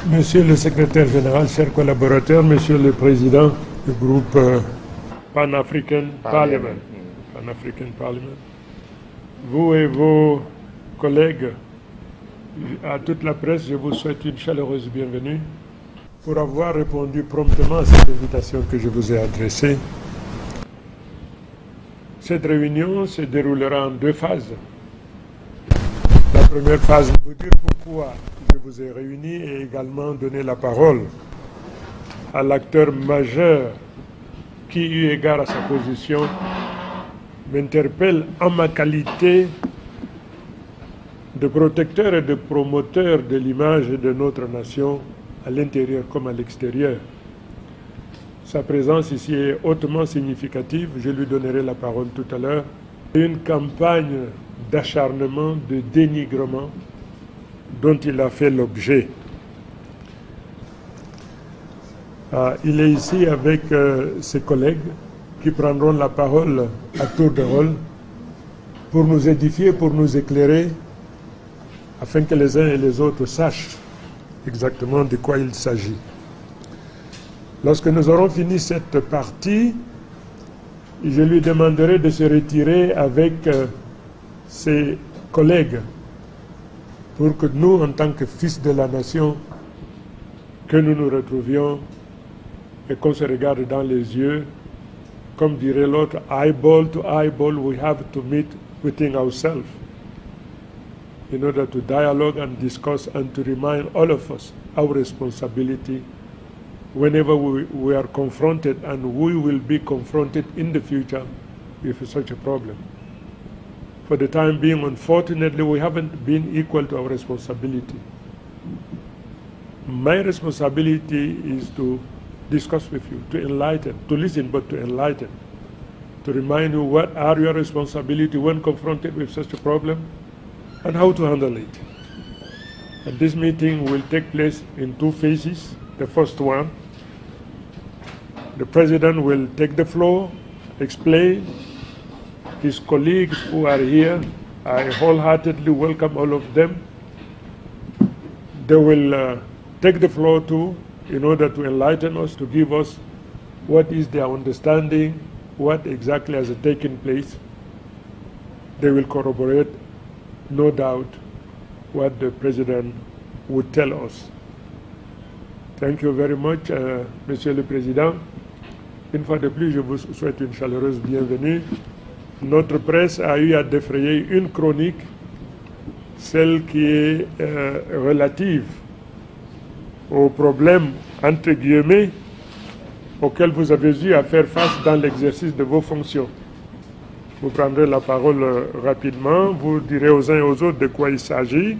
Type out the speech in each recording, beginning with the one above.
Monsieur le secrétaire général, chers collaborateurs, Monsieur le président du groupe Pan-African Parliament, vous et vos collègues, à toute la presse, je vous souhaite une chaleureuse bienvenue pour avoir répondu promptement à cette invitation que je vous ai adressée. Cette réunion se déroulera en deux phases. La première phase, vous dire pourquoi je vous ai réunis et également donner la parole à l'acteur majeur qui, eu égard à sa position, m'interpelle en ma qualité de protecteur et de promoteur de l'image de notre nation à l'intérieur comme à l'extérieur. Sa présence ici est hautement significative, je lui donnerai la parole tout à l'heure. Une campagne d'acharnement, de dénigrement dont il a fait l'objet. Il est ici avec ses collègues qui prendront la parole à tour de rôle pour nous édifier, pour nous éclairer, afin que les uns et les autres sachent exactement de quoi il s'agit. Lorsque nous aurons fini cette partie, je lui demanderai de se retirer avec ses collègues pour que nous, en tant que fils de la nation, que nous nous retrouvions et qu'on se regarde dans les yeux. Comme dirait l'autre, eyeball to eyeball, we have to meet within ourselves in order to dialogue and discuss and to remind all of us our responsibility whenever we are confronted, and we will be confronted in the future with such a problem. For the time being, unfortunately, we haven't been equal to our responsibility. My responsibility is to discuss with you, to enlighten, to listen but to enlighten, to remind you what are your responsibilities when confronted with such a problem and how to handle it. And this meeting will take place in two phases. The first one, the President will take the floor, explain. His colleagues who are here, I wholeheartedly welcome all of them. They will take the floor too in order to enlighten us, to give us what is their understanding, what exactly has taken place. They will corroborate, no doubt, what the President would tell us. Thank you very much, Monsieur le Président. Une fois de plus, je vous souhaite une chaleureuse bienvenue. Notre presse a eu à défrayer une chronique, celle qui est relative aux problèmes, entre guillemets, auxquels vous avez eu à faire face dans l'exercice de vos fonctions. Vous prendrez la parole rapidement, vous direz aux uns et aux autres de quoi il s'agit.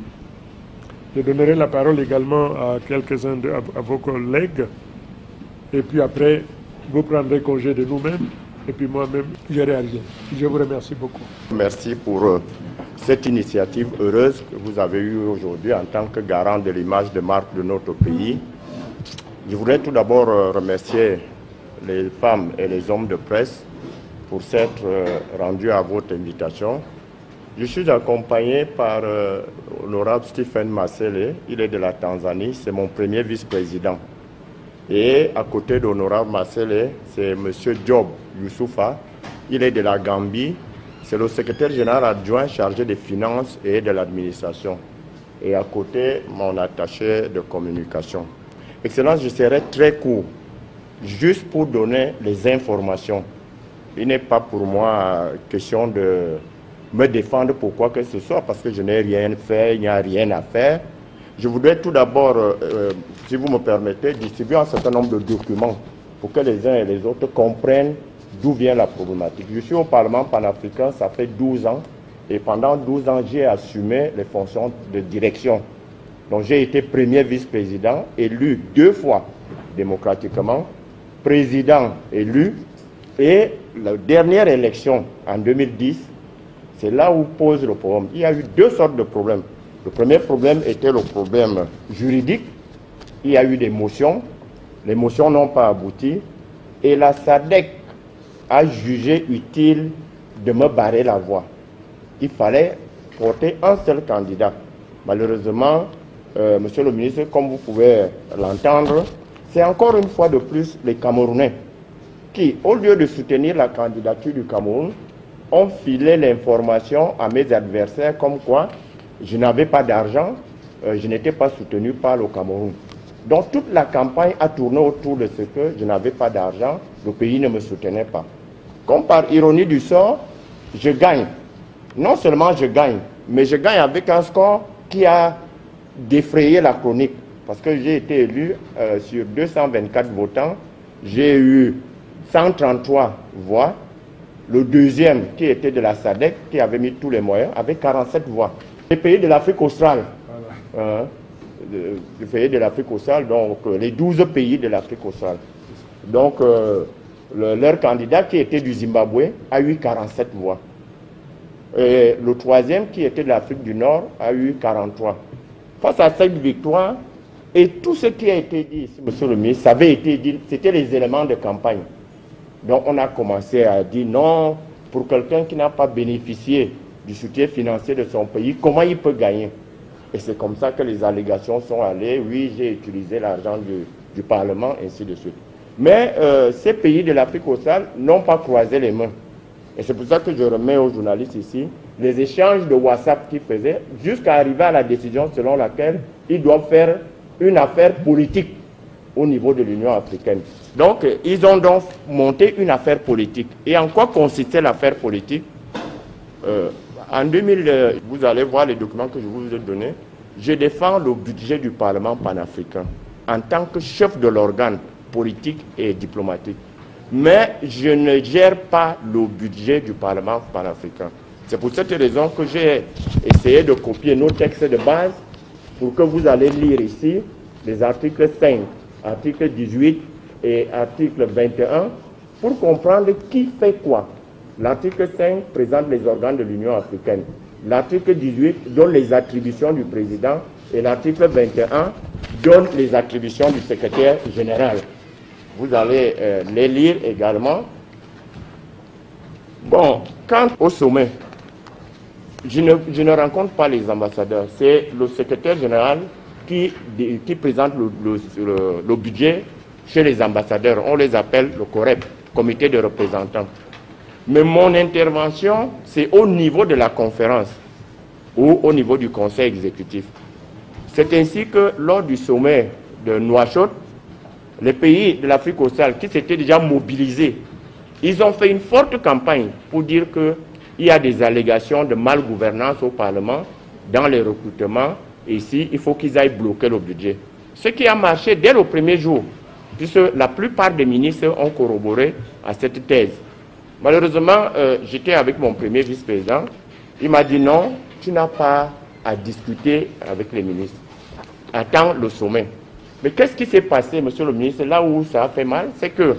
Je donnerai la parole également à quelques-uns de vos collègues. Et puis après, vous prendrez congé de nous-mêmes. Et puis moi-même, j'irai à rien. Je vous remercie beaucoup. Merci pour cette initiative heureuse que vous avez eue aujourd'hui en tant que garant de l'image de marque de notre pays. Je voudrais tout d'abord remercier les femmes et les hommes de presse pour s'être rendus à votre invitation. Je suis accompagné par l'honorable Stephen Masele, il est de la Tanzanie, c'est mon premier vice-président. Et à côté de l'honorable Masele, c'est M. Job Youssoufa, il est de la Gambie, c'est le secrétaire général adjoint chargé des finances et de l'administration. Et à côté, mon attaché de communication. Excellence, je serai très court, juste pour donner les informations. Il n'est pas pour moi question de me défendre pour quoi que ce soit, parce que je n'ai rien fait, il n'y a rien à faire. Je voudrais tout d'abord, si vous me permettez, distribuer un certain nombre de documents pour que les uns et les autres comprennent d'où vient la problématique. Je suis au Parlement panafricain, ça fait 12 ans, et pendant 12 ans, j'ai assumé les fonctions de direction. Donc j'ai été premier vice-président, élu 2 fois démocratiquement, président élu, et la dernière élection en 2010, c'est là où pose le problème. Il y a eu 2 sortes de problèmes. Le premier problème était le problème juridique. Il y a eu des motions. Les motions n'ont pas abouti. Et la SADC a jugé utile de me barrer la voie. Il fallait porter un seul candidat. Malheureusement, Monsieur le ministre, comme vous pouvez l'entendre, c'est encore une fois de plus les Camerounais qui, au lieu de soutenir la candidature du Cameroun, ont filé l'information à mes adversaires comme quoi je n'avais pas d'argent, je n'étais pas soutenu par le Cameroun. Donc toute la campagne a tourné autour de ce que je n'avais pas d'argent, le pays ne me soutenait pas. Comme par ironie du sort, je gagne. Non seulement je gagne, mais je gagne avec un score qui a défrayé la chronique. Parce que j'ai été élu sur 224 votants, j'ai eu 133 voix. Le deuxième, qui était de la SADC, qui avait mis tous les moyens, avait 47 voix. Les pays de l'Afrique australe, les pays de l'Afrique australe, donc les 12 pays de l'Afrique australe. Donc leur candidat, qui était du Zimbabwe, a eu 47 voix. Et le troisième, qui était de l'Afrique du Nord, a eu 43. Face à cette victoire, et tout ce qui a été dit ici, monsieur le ministre, ça avait été dit, c'était les éléments de campagne. Donc on a commencé à dire non, pour quelqu'un qui n'a pas bénéficié du soutien financier de son pays, comment il peut gagner? Et c'est comme ça que les allégations sont allées, oui, j'ai utilisé l'argent du Parlement, ainsi de suite. Mais ces pays de l'Afrique australe n'ont pas croisé les mains. Et c'est pour ça que je remets aux journalistes ici les échanges de WhatsApp qu'ils faisaient jusqu'à arriver à la décision selon laquelle ils doivent faire une affaire politique au niveau de l'Union africaine. Donc, ils ont donc monté une affaire politique. Et en quoi consistait l'affaire politique? En 2000, vous allez voir les documents que je vous ai donnés. Je défends le budget du Parlement panafricain en tant que chef de l'organe politique et diplomatique. Mais je ne gère pas le budget du Parlement panafricain. C'est pour cette raison que j'ai essayé de copier nos textes de base pour que vous allez lire ici les articles 5, article 18 et article 21 pour comprendre qui fait quoi. L'article 5 présente les organes de l'Union africaine. L'article 18 donne les attributions du président et l'article 21 donne les attributions du secrétaire général. Vous allez les lire également. Bon, quant au sommet, je ne rencontre pas les ambassadeurs. C'est le secrétaire général qui présente le budget chez les ambassadeurs. On les appelle le COREP, comité de représentants. Mais mon intervention, c'est au niveau de la conférence ou au niveau du conseil exécutif. C'est ainsi que lors du sommet de Nouakchott, les pays de l'Afrique australe qui s'étaient déjà mobilisés, ils ont fait une forte campagne pour dire qu'il y a des allégations de malgouvernance au Parlement dans les recrutements. Et ici, il faut qu'ils aillent bloquer le budget. Ce qui a marché dès le premier jour, puisque la plupart des ministres ont corroboré à cette thèse. Malheureusement, j'étais avec mon premier vice-président. Il m'a dit non, tu n'as pas à discuter avec les ministres. Attends le sommet. Mais qu'est-ce qui s'est passé, monsieur le ministre? Là où ça a fait mal, c'est que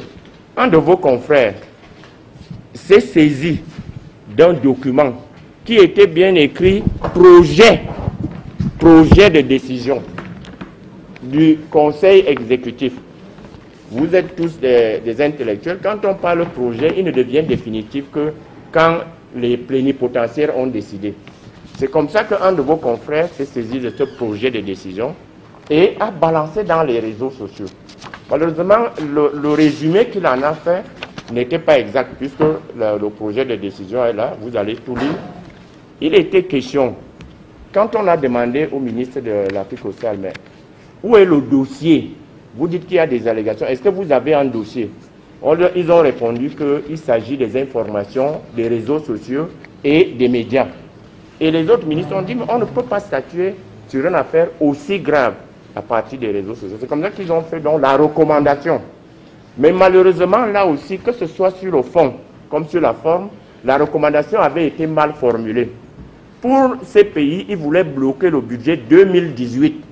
un de vos confrères s'est saisi d'un document qui était bien écrit projet de décision du conseil exécutif. Vous êtes tous des intellectuels. Quand on parle projet, il ne devient définitif que quand les plénipotentiaires ont décidé. C'est comme ça qu'un de vos confrères s'est saisi de ce projet de décision et a balancé dans les réseaux sociaux. Malheureusement, le résumé qu'il en a fait n'était pas exact, puisque le projet de décision est là, vous allez tout lire. Il était question, quand on a demandé au ministre de l'Afrique australe, mais où est le dossier? Vous dites qu'il y a des allégations, est-ce que vous avez un dossier? Ils ont répondu qu'il s'agit des informations des réseaux sociaux et des médias. Et les autres ministres ont dit, mais on ne peut pas statuer sur une affaire aussi grave à partir des réseaux sociaux. C'est comme ça qu'ils ont fait donc la recommandation. Mais malheureusement, là aussi, que ce soit sur le fond comme sur la forme, la recommandation avait été mal formulée. Pour ces pays, ils voulaient bloquer le budget 2018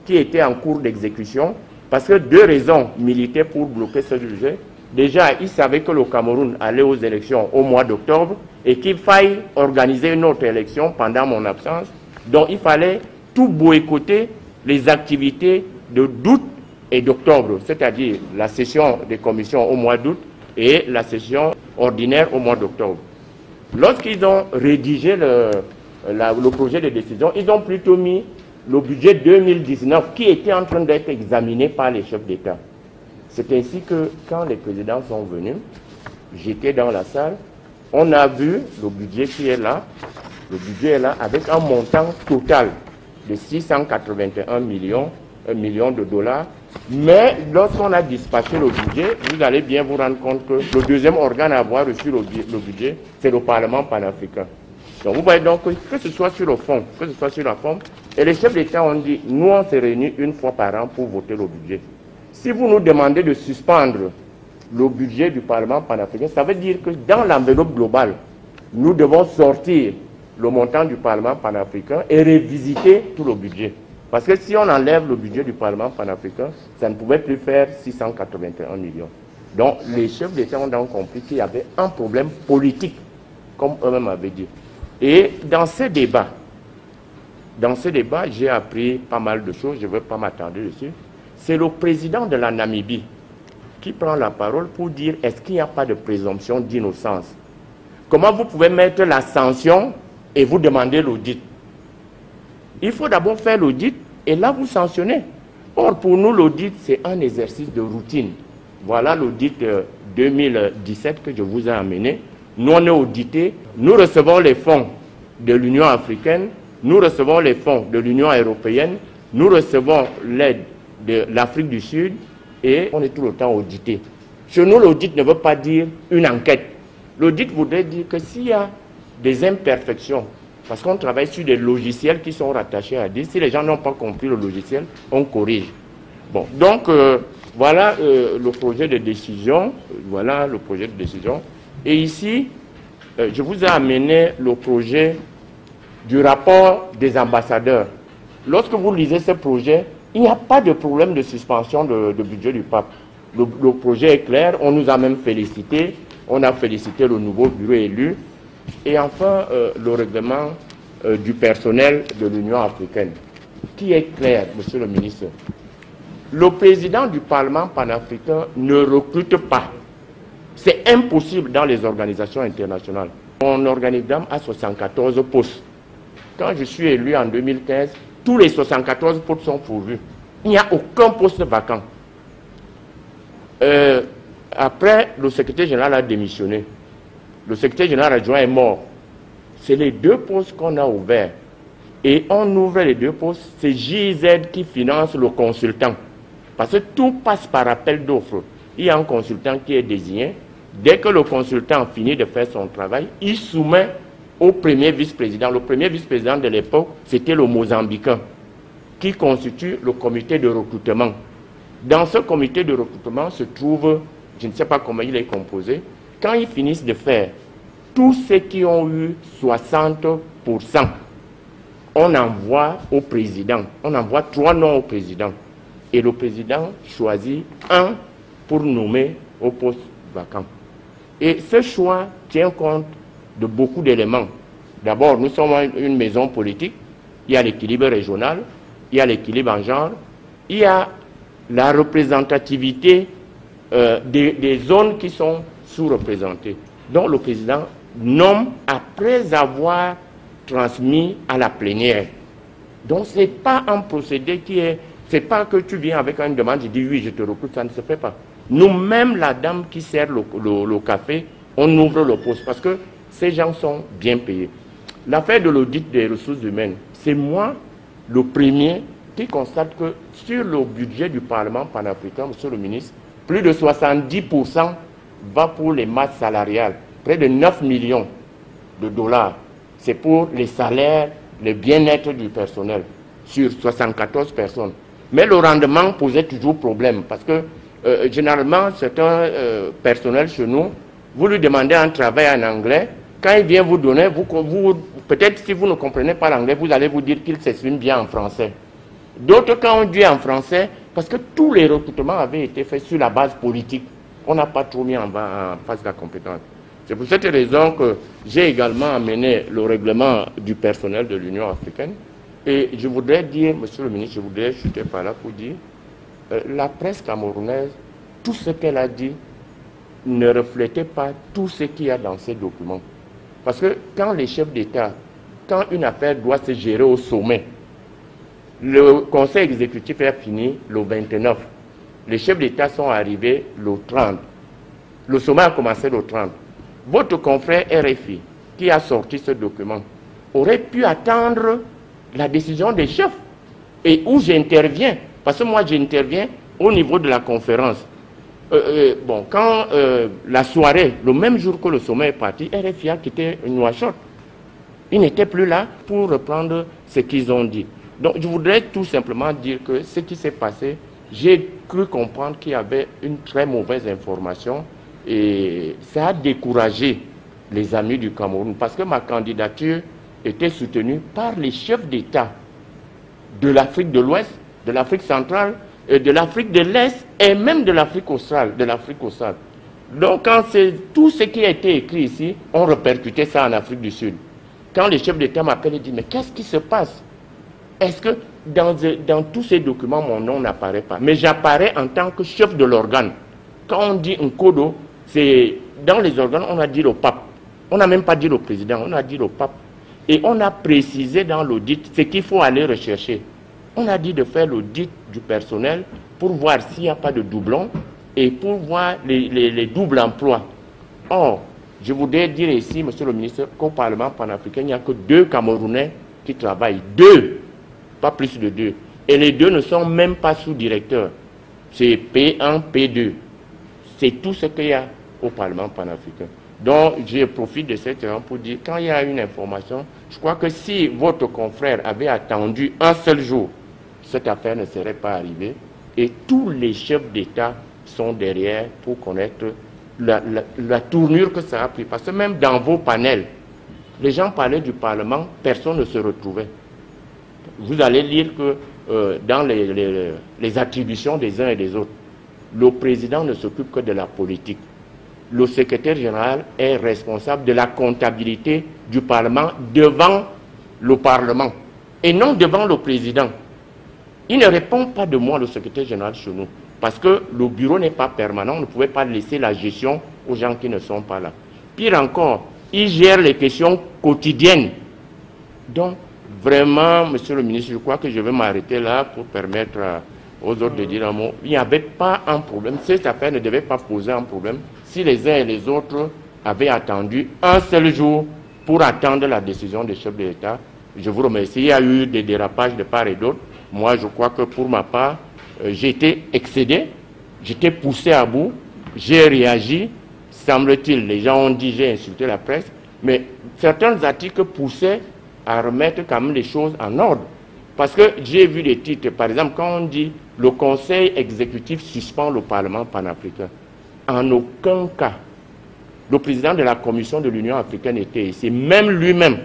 qui était en cours d'exécution parce que deux raisons militaires pour bloquer ce budget. Déjà, ils savaient que le Cameroun allait aux élections au mois d'octobre et qu'il faille organiser une autre élection pendant mon absence. Donc, il fallait tout boycotter les activités d'août et d'octobre, c'est-à-dire la session des commissions au mois d'août et la session ordinaire au mois d'octobre. Lorsqu'ils ont rédigé le projet de décision, ils ont plutôt mis le budget 2019 qui était en train d'être examiné par les chefs d'État. C'est ainsi que quand les présidents sont venus, j'étais dans la salle, on a vu le budget qui est là, le budget est là avec un montant total de 681 millions de dollars. Mais lorsqu'on a dispatché le budget, vous allez bien vous rendre compte que le deuxième organe à avoir reçu le budget, c'est le Parlement panafricain. Donc vous voyez donc que ce soit sur le fond, que ce soit sur la forme, et les chefs d'État ont dit, nous on se réunit une fois par an pour voter le budget. Si vous nous demandez de suspendre le budget du Parlement panafricain, ça veut dire que dans l'enveloppe globale, nous devons sortir le montant du Parlement panafricain et revisiter tout le budget. Parce que si on enlève le budget du Parlement panafricain, ça ne pouvait plus faire 681 millions. Donc les chefs d'État ont donc compris qu'il y avait un problème politique, comme eux-mêmes avaient dit. Et dans ce débat, j'ai appris pas mal de choses, je ne vais pas m'attarder dessus. C'est le président de la Namibie qui prend la parole pour dire est-ce qu'il n'y a pas de présomption d'innocence? Comment vous pouvez mettre la sanction et vous demander l'audit? Il faut d'abord faire l'audit et là vous sanctionnez. Or pour nous l'audit c'est un exercice de routine. Voilà l'audit 2017 que je vous ai amené. Nous on est audité, nous recevons les fonds de l'Union africaine, nous recevons les fonds de l'Union européenne, nous recevons l'aide de l'Afrique du Sud et on est tout le temps audité. Chez nous l'audit ne veut pas dire une enquête. L'audit voudrait dire que s'il y a des imperfections, parce qu'on travaille sur des logiciels qui sont rattachés à DIS, si les gens n'ont pas compris le logiciel, on corrige. Bon, donc voilà le projet de décision, Et ici, je vous ai amené le projet du rapport des ambassadeurs. Lorsque vous lisez ce projet, il n'y a pas de problème de suspension de budget du pape. Le projet est clair, on nous a même félicité, on a félicité le nouveau bureau élu. Et enfin, le règlement du personnel de l'Union africaine, qui est clair, monsieur le ministre. Le président du Parlement panafricain ne recrute pas. C'est impossible dans les organisations internationales. Mon organigramme a 74 postes. Quand je suis élu en 2015, tous les 74 postes sont pourvus. Il n'y a aucun poste vacant. Après, le secrétaire général a démissionné. Le secrétaire général adjoint est mort. C'est les deux postes qu'on a ouverts. Et on ouvre les deux postes, c'est JZ qui finance le consultant. Parce que tout passe par appel d'offres. Il y a un consultant qui est désigné. Dès que le consultant finit de faire son travail, il soumet au premier vice-président. Le premier vice-président de l'époque, c'était le Mozambicain, qui constitue le comité de recrutement. Dans ce comité de recrutement se trouve, je ne sais pas comment il est composé, quand ils finissent de faire, tous ceux qui ont eu 60%, on envoie au président. On envoie 3 noms au président. Et le président choisit un pour nommer au poste vacant. Et ce choix tient compte de beaucoup d'éléments. D'abord, nous sommes une maison politique. Il y a l'équilibre régional, il y a l'équilibre en genre, il y a la représentativité des zones qui sont sous-représentées. Donc le président nomme après avoir transmis à la plénière. Donc ce n'est pas un procédé qui est... C'est pas que tu viens avec une demande, je dis oui, je te recrute, ça ne se fait pas. Nous-mêmes, la dame qui sert le café, on ouvre le poste parce que ces gens sont bien payés. L'affaire de l'audit des ressources humaines, c'est moi le premier qui constate que sur le budget du Parlement panafricain, monsieur le ministre, plus de 70% va pour les masses salariales, près de 9 millions de dollars. C'est pour les salaires, le bien-être du personnel, sur 74 personnes. Mais le rendement posait toujours problème, parce que généralement, certains personnels chez nous, vous lui demandez un travail en anglais, quand il vient vous donner, peut-être si vous ne comprenez pas l'anglais, vous allez vous dire qu'il s'exprime bien en français. D'autres, quand on dit en français, parce que tous les recrutements avaient été faits sur la base politique, on n'a pas trop mis en face de la compétence. C'est pour cette raison que j'ai également amené le règlement du personnel de l'Union africaine. Et je voudrais dire, monsieur le ministre, je voudrais chuter par là pour dire, la presse camerounaise, tout ce qu'elle a dit ne reflétait pas tout ce qu'il y a dans ces documents. Parce que quand les chefs d'État, quand une affaire doit se gérer au sommet, Le conseil exécutif est fini le 29. Les chefs d'État sont arrivés le 30. Le sommet a commencé le 30. Votre confrère RFI, qui a sorti ce document, aurait pu attendre la décision des chefs et où j'interviens. Parce que moi, j'interviens au niveau de la conférence. Bon, quand la soirée, le même jour que le sommet est parti, RFI a quitté Nouakchott. Ils n'étaient plus là pour reprendre ce qu'ils ont dit. Donc, je voudrais tout simplement dire que ce qui s'est passé, j'ai cru comprendre qu'il y avait une très mauvaise information et ça a découragé les amis du Cameroun parce que ma candidature était soutenue par les chefs d'État de l'Afrique de l'Ouest, de l'Afrique centrale, de l'Afrique de l'Est et même de l'Afrique australe. Donc, quand tout ce qui a été écrit ici, on répercutait ça en Afrique du Sud. Quand les chefs d'État m'appellent et disent « Mais qu'est-ce qui se passe? Est-ce que dans tous ces documents, mon nom n'apparaît pas? Mais j'apparais en tant que chef de l'organe. Quand on dit Nkodo, c'est dans les organes, on a dit le pape. On n'a même pas dit le président, on a dit le pape. Et on a précisé dans l'audit ce qu'il faut aller rechercher. On a dit de faire l'audit du personnel pour voir s'il n'y a pas de doublons et pour voir les doubles emplois. Or, je voudrais dire ici, monsieur le ministre, qu'au Parlement panafricain, il n'y a que 2 Camerounais qui travaillent. 2, pas plus de 2. Et les 2 ne sont même pas sous-directeurs. C'est P1, P2. C'est tout ce qu'il y a au Parlement panafricain. Donc, je profite de cette heure pour dire, quand il y a une information, je crois que si votre confrère avait attendu un seul jour, cette affaire ne serait pas arrivée. Et tous les chefs d'État sont derrière pour connaître la tournure que ça a pris. Parce que même dans vos panels, les gens parlaient du Parlement, personne ne se retrouvait. Vous allez lire que dans les attributions des uns et des autres, le président ne s'occupe que de la politique. Le secrétaire général est responsable de la comptabilité du Parlement devant le Parlement et non devant le président. Il ne répond pas de moi, le secrétaire général, chez nous, parce que le bureau n'est pas permanent, on ne pouvait pas laisser la gestion aux gens qui ne sont pas là. Pire encore, il gère les questions quotidiennes. Donc, vraiment, monsieur le ministre, je crois que je vais m'arrêter là pour permettre aux autres de dire un mot. Il n'y avait pas un problème. Cette affaire ne devait pas poser un problème si les uns et les autres avaient attendu un seul jour pour attendre la décision des chefs de l'État. Je vous remercie. Il y a eu des dérapages de part et d'autre. Moi, je crois que pour ma part, j'ai été excédé, j'étais poussé à bout, j'ai réagi. Semble-t-il, les gens ont dit j'ai insulté la presse, mais certains articles poussaient à remettre quand même les choses en ordre. Parce que j'ai vu des titres, par exemple, quand on dit le Conseil exécutif suspend le Parlement panafricain, en aucun cas, le président de la Commission de l'Union africaine était ici, même lui-même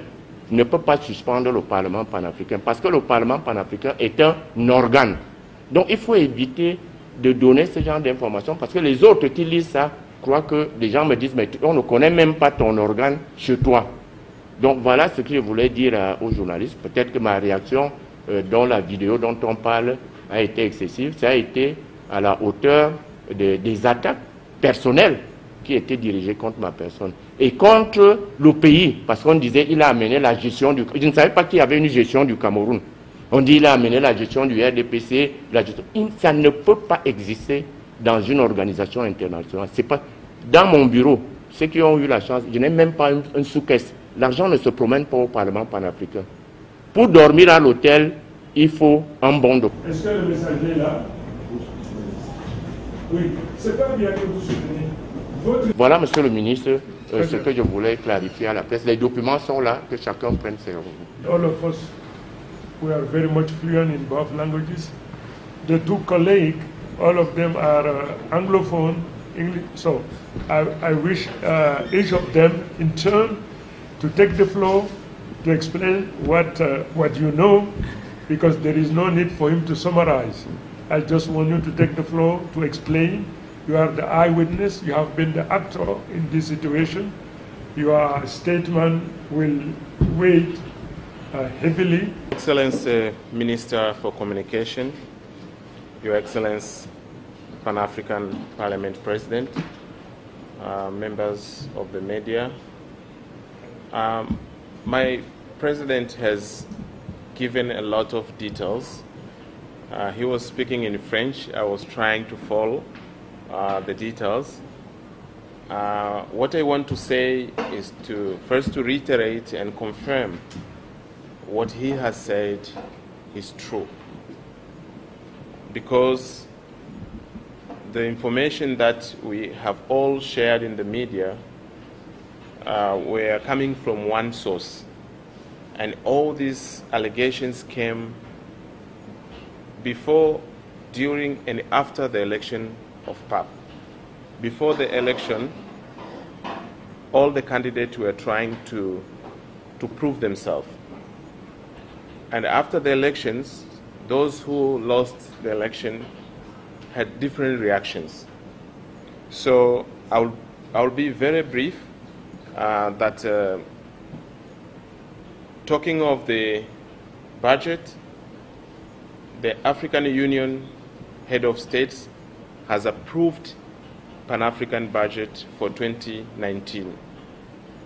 ne peut pas suspendre le Parlement panafricain, parce que le Parlement panafricain est un organe. Donc il faut éviter de donner ce genre d'informations, parce que les autres qui lisent ça croient que les gens me disent, mais on ne connaît même pas ton organe chez toi. Donc voilà ce que je voulais dire aux journalistes. Peut-être que ma réaction dans la vidéo dont on parle a été excessive. Ça a été à la hauteur des attaques personnelles qui étaient dirigées contre ma personne. Et contre le pays, parce qu'on disait qu'il a amené la gestion du... Je ne savais pas qu'il y avait une gestion du Cameroun. On dit qu'il a amené la gestion du RDPC. Ça ne peut pas exister dans une organisation internationale. C'est pas... Dans mon bureau, ceux qui ont eu la chance, je n'ai même pas une sous-caisse. L'argent ne se promène pas au Parlement panafricain. Pour dormir à l'hôtel, il faut un bon document. Est-ce que le messager est là? Oui. C'est pas bien que vous soutenez. Voilà, monsieur le ministre, ce que je voulais clarifier à la presse. Les documents sont là, que chacun prenne ses revenus. All of us, we are very much fluent in both languages. The 2 colleagues, all of them are Anglophone, English. So I wish each of them in turn to take the floor to explain what you know, because there is no need for him to summarize. I just want you to take the floor to explain. You are the eyewitness. You have been the actor in this situation. Your statement will weigh heavily. Excellency Minister for Communication, Your Excellency Pan-African Parliament President, members of the media. My president has given a lot of details. He was speaking in French. I was trying to follow the details. What I want to say is first to reiterate and confirm what he has said is true. Because the information that we have all shared in the media were coming from one source. And all these allegations came before, during, and after the election of PAP. Before the election, all the candidates were trying to prove themselves. And after the elections, those who lost the election had different reactions. So I'll be very brief. Talking of the budget, the African Union head of states has approved Pan-African budget for 2019,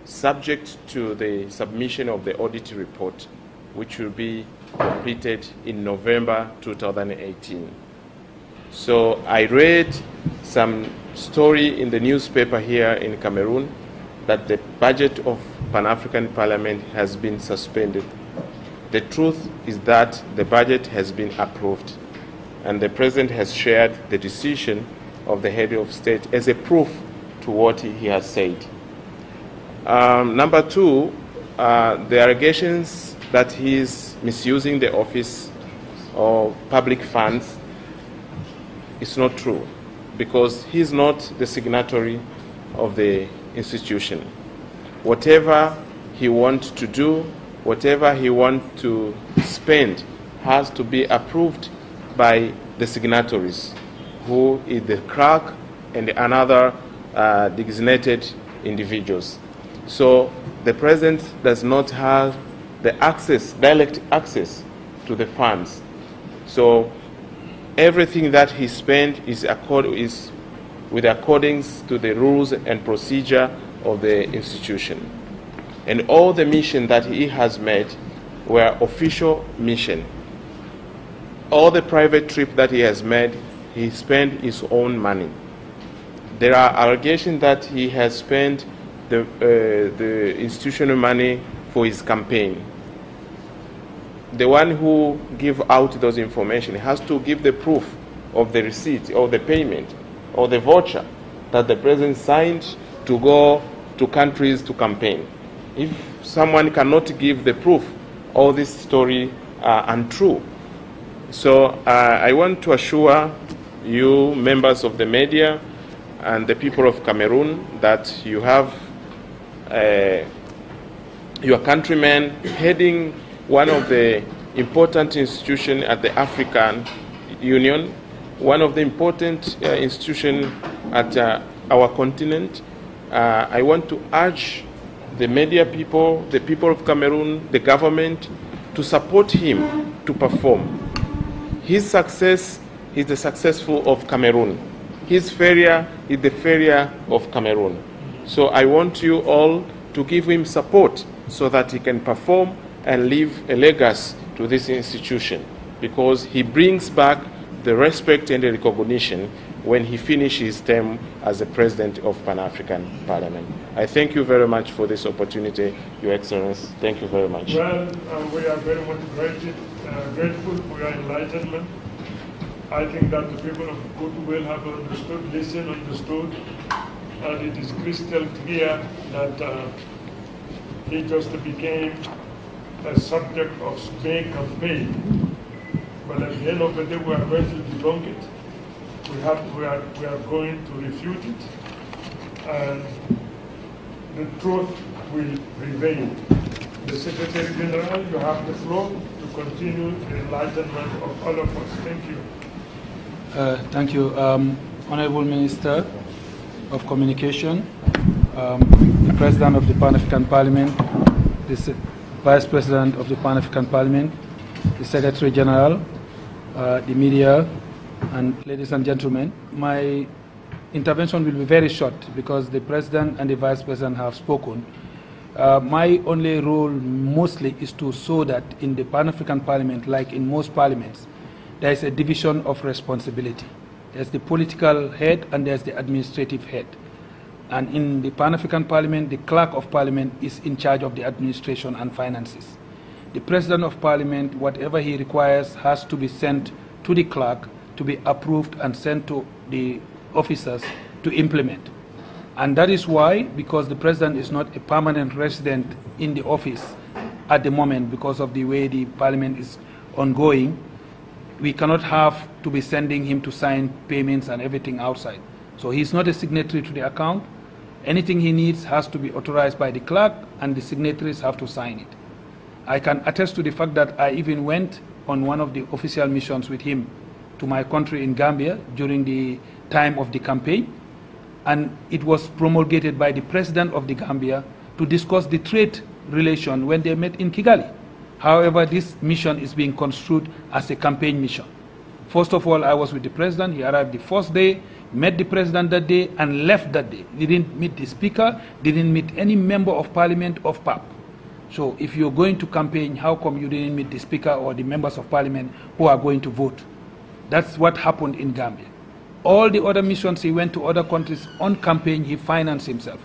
subject to the submission of the audit report, which will be completed in November 2018. So I read some story in the newspaper here in Cameroon that the budget of Pan-African Parliament has been suspended. The truth is that the budget has been approved, and the President has shared the decision of the head of state as a proof to what he has said. Number two, the allegations that he is misusing the office or public funds is not true, because he is not the signatory of the institution. Whatever he wants to do, whatever he wants to spend, has to be approved by the signatories, who is the clerk and another designated individuals. So the President does not have the direct access to the funds. So everything that he spent is with accordance to the rules and procedure of the institution. And all the mission that he has made were official mission. All the private trip that he has made, he spent his own money. There are allegations that he has spent the institutional money for his campaign. The one who give out those information has to give the proof of the receipt or the payment or the voucher that the President signed to go to countries to campaign. If someone cannot give the proof, all this story are untrue. So I want to assure you, members of the media and the people of Cameroon, that you have your countrymen heading one of the important institutions at the African Union, one of the important institutions at our continent. I want to urge the media people, the people of Cameroon, the government, to support him to perform. His success is the successful of Cameroon. His failure is the failure of Cameroon. So I want you all to give him support so that he can perform and leave a legacy to this institution, because he brings back the respect and the recognition when he finishes his term as the President of Pan-African Parliament. I thank you very much for this opportunity, Your Excellency. Thank you very much. Well, we are very much grateful for your enlightenment. I think that the people of Goodwill have understood, and it is crystal clear that he just became a subject of smear campaign. But at the end of the day, we are going to debunk it. We are going to refute it, and the truth will prevail. The Secretary General, you have the floor to continue the enlightenment of all of us. Thank you. Thank you, Honorable Minister of Communication, the President of the Pan-African Parliament, the Vice President of the Pan-African Parliament, the Secretary General, the media, and ladies and gentlemen. My intervention will be very short because the President and the Vice President have spoken. My only role mostly is to show that in the Pan-African Parliament, like in most parliaments, there is a division of responsibility. There's the political head and there's the administrative head. And in the Pan-African Parliament, the Clerk of Parliament is in charge of the administration and finances. The President of Parliament, whatever he requires, has to be sent to the clerk to be approved and sent to the officers to implement. And that is why, because the President is not a permanent resident in the office at the moment because of the way the Parliament is ongoing, we cannot have to be sending him to sign payments and everything outside. So he's not a signatory to the account. Anything he needs has to be authorized by the clerk, and the signatories have to sign it. I can attest to the fact that I even went on one of the official missions with him to my country in Gambia during the time of the campaign, and it was promulgated by the President of the Gambia to discuss the trade relation when they met in Kigali. However, this mission is being construed as a campaign mission. First of all, I was with the President. He arrived the first day, met the President that day, and left that day. Didn't meet the Speaker, didn't meet any member of Parliament of PAP. So if you're going to campaign, how come you didn't meet the Speaker or the members of Parliament who are going to vote? That's what happened in Gambia. All the other missions he went to other countries on campaign, he financed himself.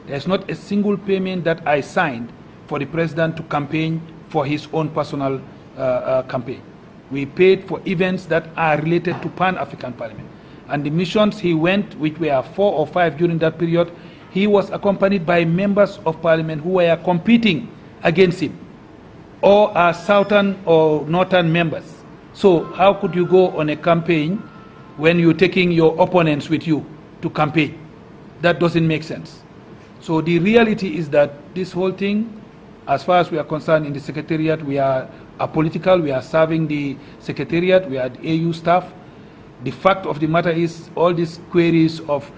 There's not a single payment that I signed for the President to campaign for his own personal campaign. We paid for events that are related to Pan-African Parliament. And the missions he went, which were 4 or 5 during that period, he was accompanied by members of Parliament who were competing against him, or are southern or northern members. So how could you go on a campaign when you're taking your opponents with you to campaign? That doesn't make sense. So the reality is that this whole thing, as far as we are concerned in the Secretariat, we are apolitical, we are serving the Secretariat, we are the AU staff. The fact of the matter is all these queries of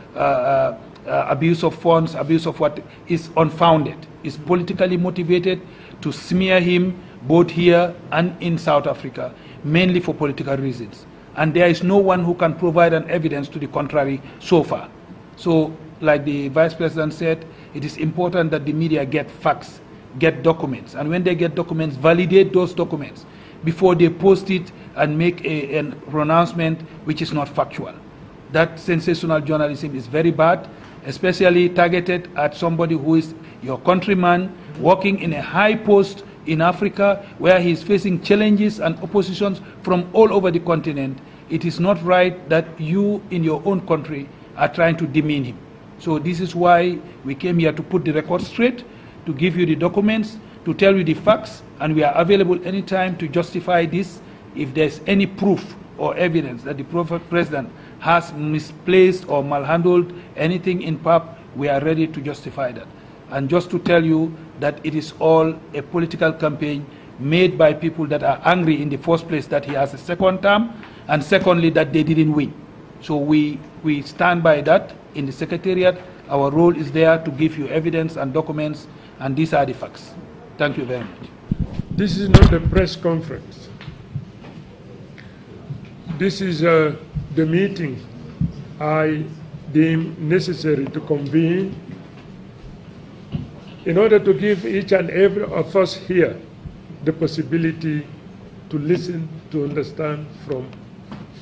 abuse of funds, abuse of what is unfounded, is politically motivated to smear him both here and in South Africa, mainly for political reasons. And there is no one who can provide an evidence to the contrary so far. So, like the Vice President said, it is important that the media get facts, get documents, and when they get documents, validate those documents before they post it and make a pronouncement which is not factual. That sensational journalism is very bad, especially targeted at somebody who is your countryman, working in a high post in Africa, where he is facing challenges and oppositions from all over the continent. It is not right that you in your own country are trying to demean him. So this is why we came here to put the record straight, to give you the documents, to tell you the facts, and we are available anytime to justify this. If there's any proof or evidence that the President has misplaced or malhandled anything in PAP, we are ready to justify that. And just to tell you that it is all a political campaign made by people that are angry in the first place that he has a second term, and secondly that they didn't win. So we stand by that in the Secretariat. Our role is there to give you evidence and documents, and these are the facts. Thank you very much. This is not a press conference. This is the meeting I deem necessary to convene in order to give each and every of us here the possibility to listen, to understand from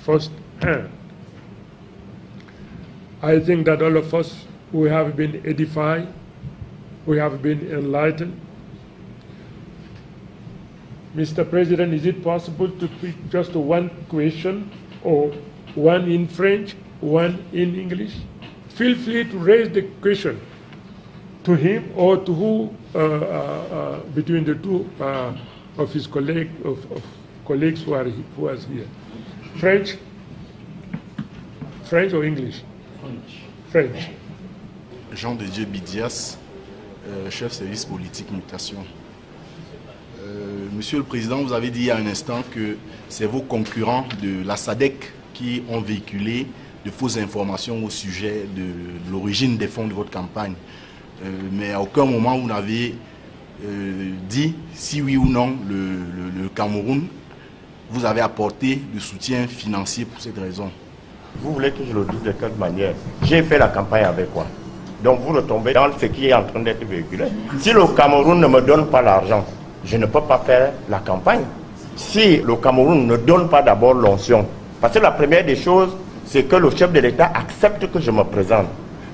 first hand. I think that all of us, we have been edified, we have been enlightened. Mr. President, is it possible to pick just one question, or one in French, one in English? Feel free to raise the question to him or to who, between the two of his colleagues who are here. French or English? French. Jean de Dieu Bidias, chef service politique mutation. Monsieur le Président, vous avez dit il y a un instant que c'est vos concurrents de la SADC qui ont véhiculé de fausses informations au sujet de l'origine des fonds de votre campagne. Mais à aucun moment vous n'avez dit si oui ou non le Cameroun vous avez apporté le soutien financier pour cette raison. Vous voulez que je le dise de quelle manière? J'ai fait la campagne avec quoi? Donc vous retombez dans ce qui est en train d'être véhiculé. Si le Cameroun ne me donne pas l'argent, je ne peux pas faire la campagne. Si le Cameroun ne donne pas d'abord l'onction, parce que la première des choses, c'est que le chef de l'État accepte que je me présente.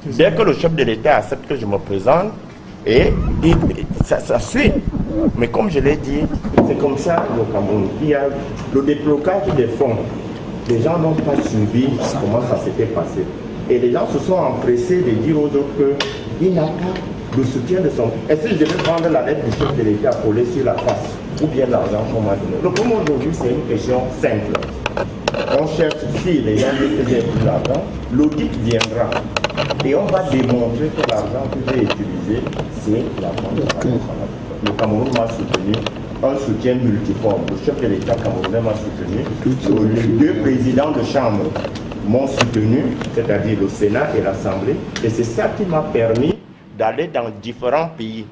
Dès que le chef de l'État accepte que je me présente, et ça suit. Mais comme je l'ai dit, c'est comme ça au Cameroun. Il y a le déblocage des fonds. Les gens n'ont pas suivi comment ça s'était passé. Et les gens se sont empressés de dire aux autres qu'il n'a pas le soutien de son... Est-ce que je devais prendre la lettre du chef de l'État pour laisser sur la face ou bien l'argent qu'on m'a donné? Le problème aujourd'hui, c'est une question simple. On cherche, si les gens disent que j'ai pris l'argent, l'audit viendra. Et on va démontrer que l'argent que j'ai utilisé, c'est l'argent de Cameroun. Le Cameroun m'a soutenu, un soutien multiforme. Le chef de l'État camerounais m'a soutenu. Les deux présidents de chambre m'ont soutenu, c'est-à-dire le Sénat et l'Assemblée. Et c'est ça qui m'a permis d'aller dans différents pays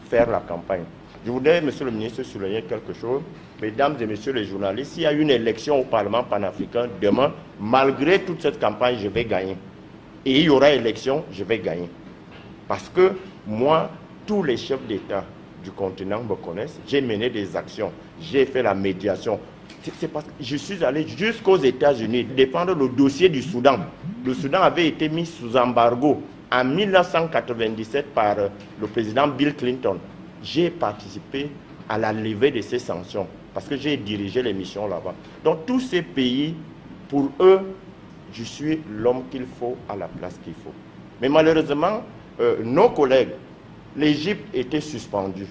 faire la campagne. Je voudrais, monsieur le ministre, souligner quelque chose. Mesdames et messieurs les journalistes, s'il y a une élection au Parlement panafricain demain, malgré toute cette campagne, je vais gagner. Et il y aura élection, je vais gagner. Parce que moi, tous les chefs d'État du continent me connaissent. J'ai mené des actions, j'ai fait la médiation. C'est parce que je suis allé jusqu'aux États-Unis défendre le dossier du Soudan. Le Soudan avait été mis sous embargo en 1997 par le président Bill Clinton. J'ai participé à la levée de ces sanctions parce que j'ai dirigé les missions là-bas. Donc tous ces pays, pour eux, je suis l'homme qu'il faut à la place qu'il faut. Mais malheureusement, nos collègues, l'Égypte était suspendue.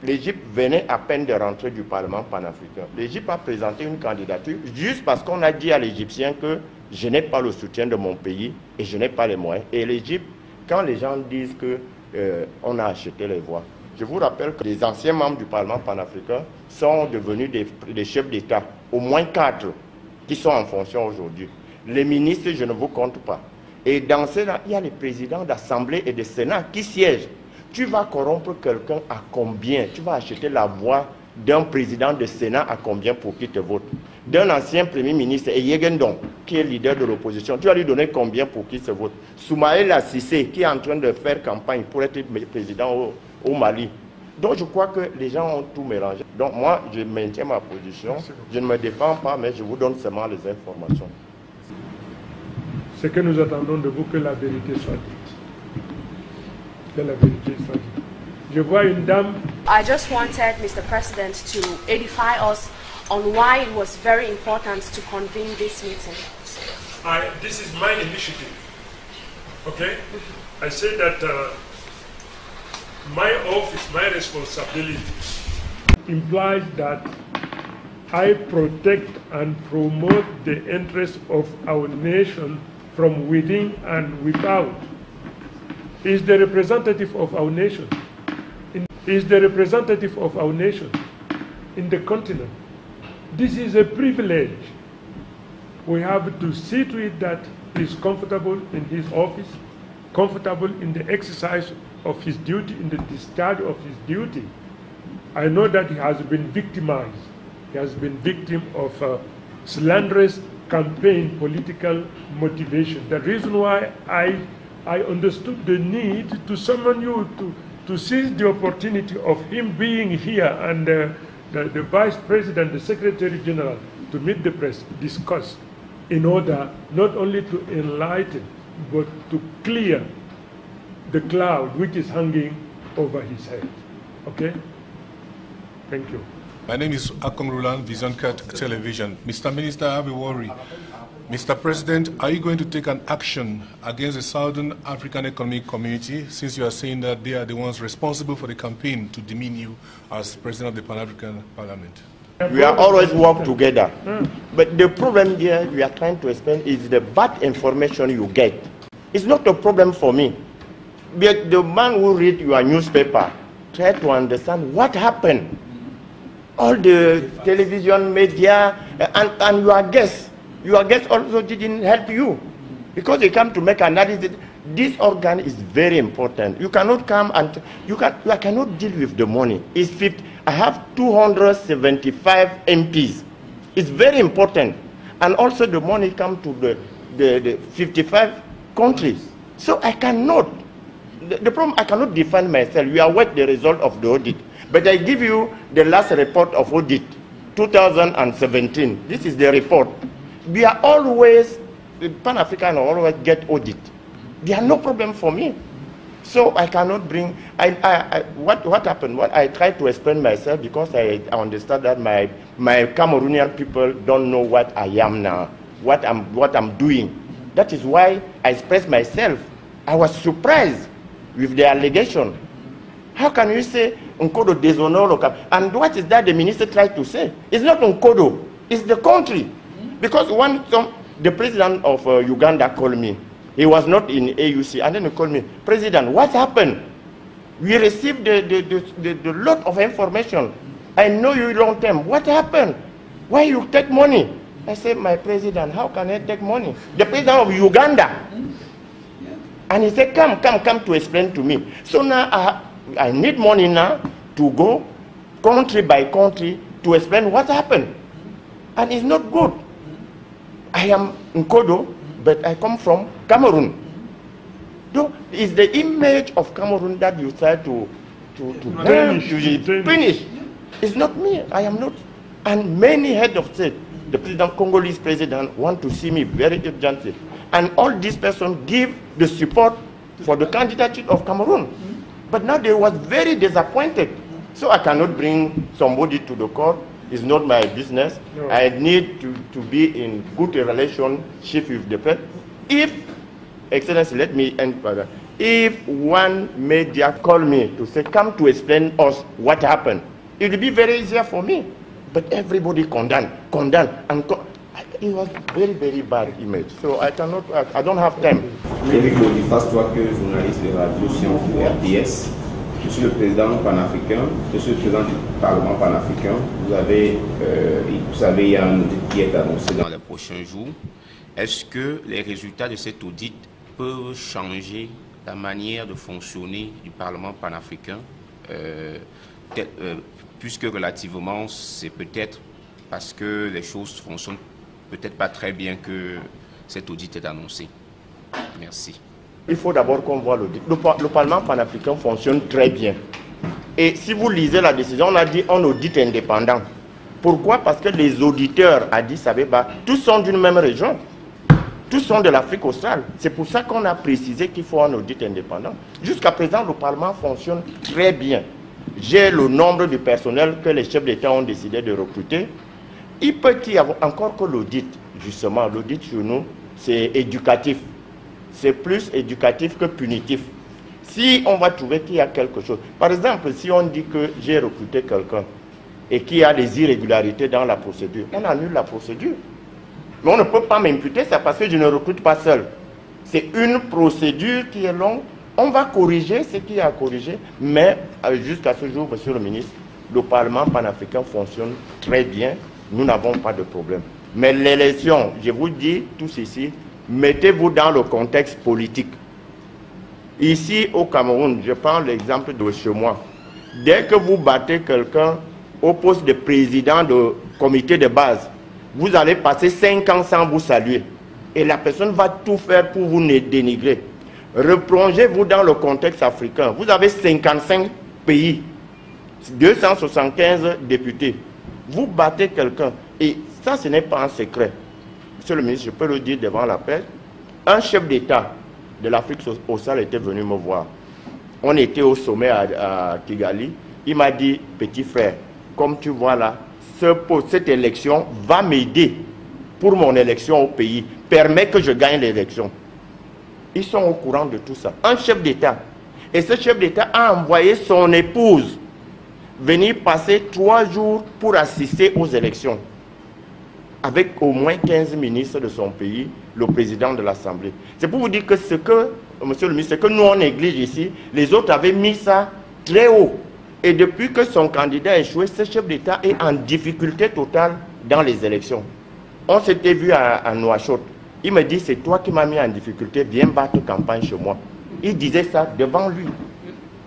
L'Égypte venait à peine de rentrer du Parlement panafricain. L'Égypte a présenté une candidature juste parce qu'on a dit à l'Égyptien que je n'ai pas le soutien de mon pays et je n'ai pas les moyens. Et l'Égypte, quand les gens disent qu'on a acheté les voix, je vous rappelle que les anciens membres du Parlement panafricain sont devenus des chefs d'État, au moins 4 qui sont en fonction aujourd'hui. Les ministres, je ne vous compte pas. Et dans cela, il y a les présidents d'Assemblée et de Sénat qui siègent. Tu vas corrompre quelqu'un à combien? Tu vas acheter la voix d'un président de Sénat à combien pour qu'il te vote? D'un ancien Premier ministre, et Yegendon, qui est leader de l'opposition, tu vas lui donner combien pour qu'il se vote? Soumaïla Cissé, qui est en train de faire campagne pour être président au Mali. Donc je crois que les gens ont tout mélangé. Donc moi, je maintiens ma position. Je ne me défends pas, mais je vous donne seulement les informations. C'est que nous attendons de vous que la vérité soit dite. Que la vérité soit dite. Je vois une dame. I just wanted, Mr. President, to edify us on why it was very important to convene this meeting. This is my initiative. Okay? I say that my office, my responsibility implies that I protect and promote the interests of our nation from within and without. He is the representative of our nation. He is the representative of our nation in the continent. This is a privilege. We have to see to it that he is comfortable in his office, comfortable in the exercise of his duty, in the discharge of his duty. I know that he has been victimized. He has been victim of slanderous campaign political motivation. The reason why I understood the need to summon you to seize the opportunity of him being here and the Vice President, the Secretary General, to meet the press, discuss, in order not only to enlighten, but to clear the cloud which is hanging over his head. Okay? Thank you. My name is Akon Rulan, Vision Cut Television. Mr. Minister, I have a worry. Mr. President, are you going to take an action against the Southern African Economic Community, since you are saying that they are the ones responsible for the campaign to demean you as President of the Pan-African Parliament? We are always work together. But the problem here we are trying to explain is the bad information you get. It's not a problem for me. But the man who read your newspaper, try to understand what happened. All the television media and your guests also didn't help you because they come to make analysis. This organ is very important. You cannot come and you cannot deal with the money. It's 50. I have 275 MPs. It's very important, and also the money comes to the 55 countries. So I cannot, the problem, I cannot defend myself. We await the result of the audit. But I give you the last report of audit, 2017. This is the report. We are always, Pan-African always get audit. There are no problem for me. So I cannot bring, what happened? What I tried to explain myself because I understand that my Cameroonian people don't know what I am now, what I'm doing. That is why I expressed myself. I was surprised with the allegation. How can you say Nkodo déshonore local? And what is that the minister tried to say? It's not Nkodo, it's the country. Because the president of Uganda called me. He was not in AUC, and then he called me, President, what happened? We received the lot of information. I know you long term. What happened? Why you take money? I said, my president, how can I take money? The president of Uganda. And he said, come to explain to me. So now I need money now to go country by country to explain what happened. And it's not good. I am Nkodo, but I come from Cameroon. So it's the image of Cameroon that you try to finish. It's not me. I am not. And many heads of state, the president, Congolese president, want to see me very urgently. And all these persons give the support for the candidature of Cameroon. But now they was very disappointed. So I cannot bring somebody to the court. It's not my business. No. I need to be in good relationship with the person. If, Excellency, let me end further. If one media call me to say, come to explain us what happened, it will be very easier for me. But everybody condemn, and it was very, very bad image. So I cannot, I don't have time. Éric Boniface, toi que journaliste de Radio Science de RTS, je suis le président panafricain, je suis le président du Parlement panafricain. Vous savez, il y a un audit qui est annoncé dans les prochains jours. Est-ce que les résultats de cet audit peuvent changer la manière de fonctionner du Parlement panafricain, puisque relativement, c'est peut-être parce que les choses fonctionnent peut-être pas très bien que cet audit est annoncé. Merci. Il faut d'abord qu'on voit l'audit. Le Parlement panafricain fonctionne très bien. Et si vous lisez la décision, on a dit un audit indépendant. Pourquoi? Parce que les auditeurs à Addis Abeba, tous sont d'une même région. Tous sont de l'Afrique australe. C'est pour ça qu'on a précisé qu'il faut un audit indépendant. Jusqu'à présent, le Parlement fonctionne très bien. J'ai le nombre de personnel que les chefs d'État ont décidé de recruter. Il peut y avoir encore que l'audit, justement. L'audit chez nous, c'est éducatif. C'est plus éducatif que punitif. Si on va trouver qu'il y a quelque chose, par exemple, si on dit que j'ai recruté quelqu'un et qu'il y a des irrégularités dans la procédure, on annule la procédure. Mais on ne peut pas m'imputer ça parce que je ne recrute pas seul. C'est une procédure qui est longue. On va corriger ce qu'il y a à corriger, mais jusqu'à ce jour, monsieur le ministre, le Parlement panafricain fonctionne très bien. Nous n'avons pas de problème. Mais l'élection, je vous dis tous ici, mettez-vous dans le contexte politique. Ici au Cameroun, je prends l'exemple de chez moi. Dès que vous battez quelqu'un au poste de président de comité de base, vous allez passer 5 ans sans vous saluer. Et la personne va tout faire pour vous dénigrer. Replongez-vous dans le contexte africain. Vous avez 55 pays, 275 députés. Vous battez quelqu'un. Et ça, ce n'est pas un secret. Monsieur le ministre, je peux le dire devant la presse. Un chef d'État de l'Afrique australe était venu me voir. On était au sommet à Kigali. Il m'a dit, petit frère, comme tu vois là, cette élection va m'aider pour mon élection au pays. Permet que je gagne l'élection. Ils sont au courant de tout ça. Un chef d'État. Et ce chef d'État a envoyé son épouse venir passer 3 jours pour assister aux élections. Avec au moins 15 ministres de son pays, le président de l'Assemblée. C'est pour vous dire que ce que, monsieur le ministre, ce que nous on néglige ici, les autres avaient mis ça très haut. Et depuis que son candidat a échoué, ce chef d'État est en difficulté totale dans les élections. On s'était vu à Nouakchott. Il me dit, c'est toi qui m'as mis en difficulté, viens battre campagne chez moi. Il disait ça devant lui,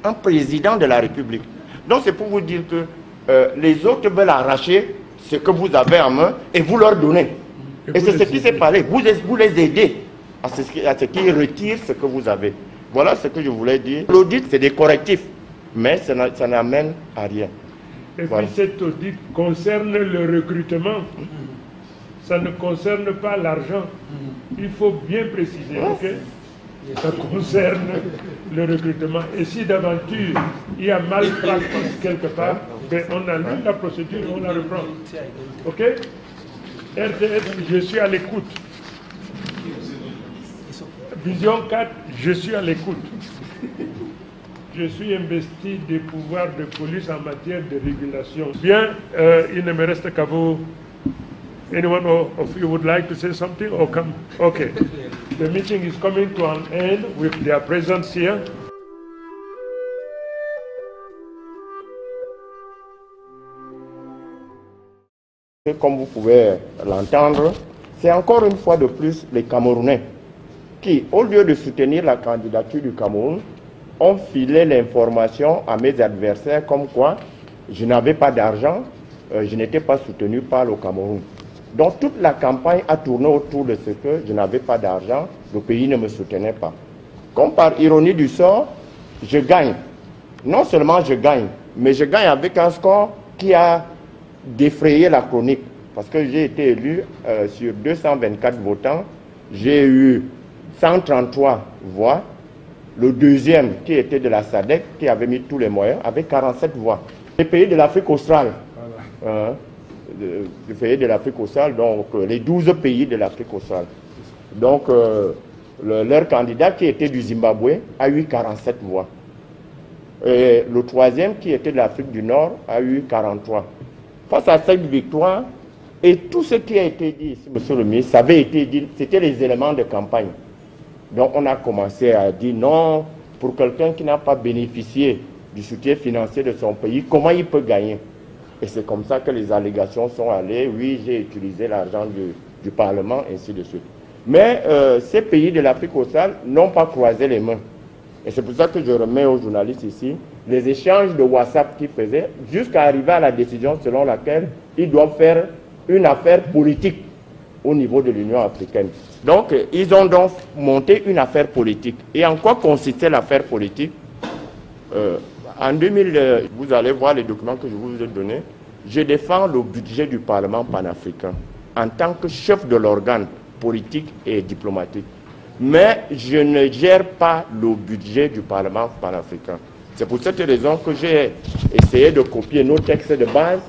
un président de la République. Donc c'est pour vous dire que les autres veulent arracher ce que vous avez en main et vous leur donnez. Et c'est ce qui s'est passé. Vous les aidez. à ce qui retire ce que vous avez. Voilà ce que je voulais dire. L'audit, c'est des correctifs, mais ça n'amène à rien. Et puis cet audit concerne le recrutement. Ça ne concerne pas l'argent. Il faut bien préciser, ok? Ça concerne le recrutement. Et si d'aventure il y a malpraxis quelque part, ben on annule la procédure, on la reprend. Ok? RTS, je suis à l'écoute. Vision 4, je suis à l'écoute. Je suis investi des pouvoirs de police en matière de régulation. Bien, il ne me reste qu'à vous. Anyone of you would like to say something or come? Okay. The meeting is coming to an end with their presence here. Comme vous pouvez l'entendre, c'est encore une fois de plus les Camerounais qui, au lieu de soutenir la candidature du Cameroun, ont filé l'information à mes adversaires comme quoi je n'avais pas d'argent, je n'étais pas soutenu par le Cameroun. Donc toute la campagne a tourné autour de ce que je n'avais pas d'argent, le pays ne me soutenait pas. Comme par ironie du sort, je gagne. Non seulement je gagne, mais je gagne avec un score qui a défrayé la chronique. Parce que j'ai été élu sur 224 votants, j'ai eu 133 voix. Le deuxième, qui était de la SADC, qui avait mis tous les moyens, avait 47 voix. Les pays de l'Afrique australe, les pays de l'Afrique australe, donc les 12 pays de l'Afrique australe. Donc, leur candidat, qui était du Zimbabwe, a eu 47 voix. Et le troisième, qui était de l'Afrique du Nord, a eu 43. Face à cette victoire, et tout ce qui a été dit ici, monsieur le ministre, ça avait été dit, c'était les éléments de campagne. Donc on a commencé à dire non, pour quelqu'un qui n'a pas bénéficié du soutien financier de son pays, comment il peut gagner? Et c'est comme ça que les allégations sont allées, oui, j'ai utilisé l'argent du Parlement, ainsi de suite. Mais ces pays de l'Afrique australe n'ont pas croisé les mains. Et c'est pour ça que je remets aux journalistes ici les échanges de WhatsApp qu'ils faisaient jusqu'à arriver à la décision selon laquelle ils doivent faire une affaire politique au niveau de l'Union africaine. Donc, ils ont donc monté une affaire politique. Et en quoi consistait l'affaire politique? En 2000, vous allez voir les documents que je vous ai donnés. Je défends le budget du Parlement panafricain en tant que chef de l'organe politique et diplomatique. Mais je ne gère pas le budget du Parlement panafricain. C'est pour cette raison que j'ai essayé de copier nos textes de base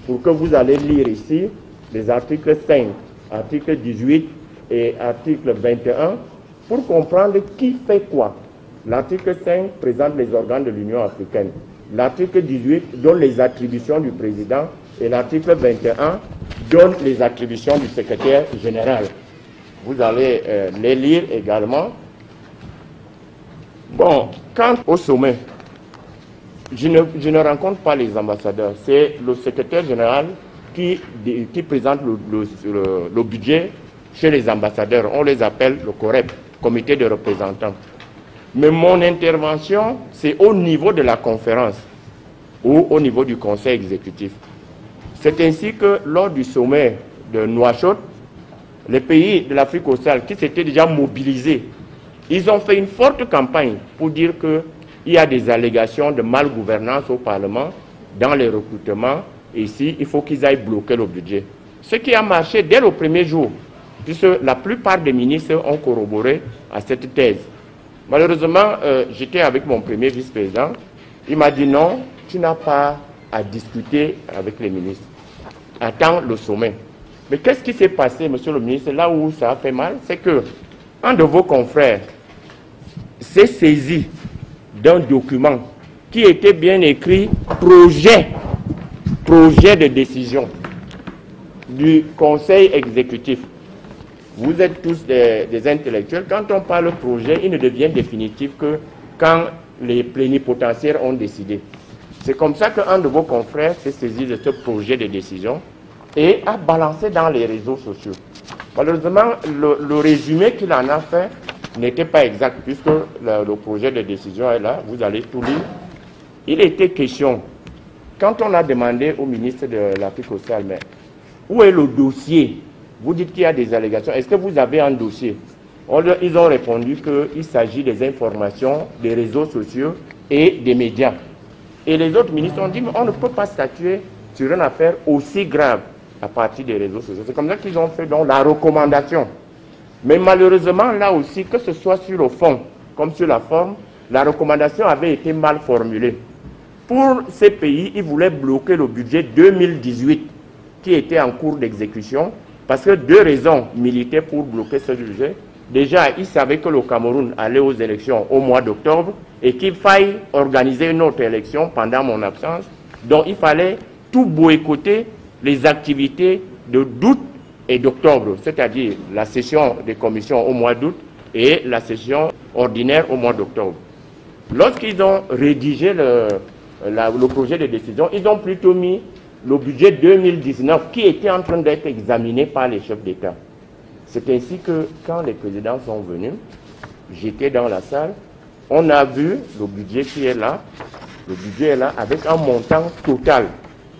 pour que vous allez lire ici les articles 5, article 18 et article 21 pour comprendre qui fait quoi. L'article 5 présente les organes de l'Union africaine. L'article 18 donne les attributions du président et l'article 21 donne les attributions du secrétaire général. Vous allez les lire également. Bon, quant au sommet, je ne rencontre pas les ambassadeurs. C'est le secrétaire général qui présente le budget chez les ambassadeurs. On les appelle le COREP, comité de représentants. Mais mon intervention, c'est au niveau de la conférence ou au niveau du conseil exécutif. C'est ainsi que lors du sommet de Nouakchott, les pays de l'Afrique australe qui s'étaient déjà mobilisés, ils ont fait une forte campagne pour dire qu'il y a des allégations de malgouvernance au Parlement dans les recrutements. Et ici, il faut qu'ils aillent bloquer le budget. Ce qui a marché dès le premier jour, puisque la plupart des ministres ont corroboré à cette thèse. Malheureusement, j'étais avec mon premier vice-président. Il m'a dit non, tu n'as pas à discuter avec les ministres. Attends le sommet. Mais qu'est-ce qui s'est passé, monsieur le ministre, là où ça a fait mal, c'est que un de vos confrères s'est saisi d'un document qui était bien écrit projet de décision du conseil exécutif. Vous êtes tous des intellectuels. Quand on parle de projet, il ne devient définitif que quand les plénipotentiaires ont décidé. C'est comme ça qu'un de vos confrères s'est saisi de ce projet de décision et a balancé dans les réseaux sociaux. Malheureusement, le résumé qu'il en a fait n'était pas exact, puisque le projet de décision est là, vous allez tout lire. Il était question, quand on a demandé au ministre de l'Afrique australe, mais où est le dossier? Vous dites qu'il y a des allégations, est-ce que vous avez un dossier? Ils ont répondu qu'il s'agit des informations des réseaux sociaux et des médias. Et les autres ministres ont dit, mais on ne peut pas statuer sur une affaire aussi grave à partir des réseaux sociaux. C'est comme ça qu'ils ont fait donc la recommandation. Mais malheureusement, là aussi, que ce soit sur le fond comme sur la forme, la recommandation avait été mal formulée. Pour ces pays, ils voulaient bloquer le budget 2018 qui était en cours d'exécution parce que deux raisons militaient pour bloquer ce budget. Déjà, ils savaient que le Cameroun allait aux élections au mois d'octobre et qu'il faille organiser une autre élection pendant mon absence. Donc, il fallait tout boycotter les activités d'août et d'octobre, c'est-à-dire la session des commissions au mois d'août et la session ordinaire au mois d'octobre. Lorsqu'ils ont rédigé le projet de décision, ils ont plutôt mis le budget 2019 qui était en train d'être examiné par les chefs d'État. C'est ainsi que quand les présidents sont venus, j'étais dans la salle, on a vu le budget qui est là, le budget est là avec un montant total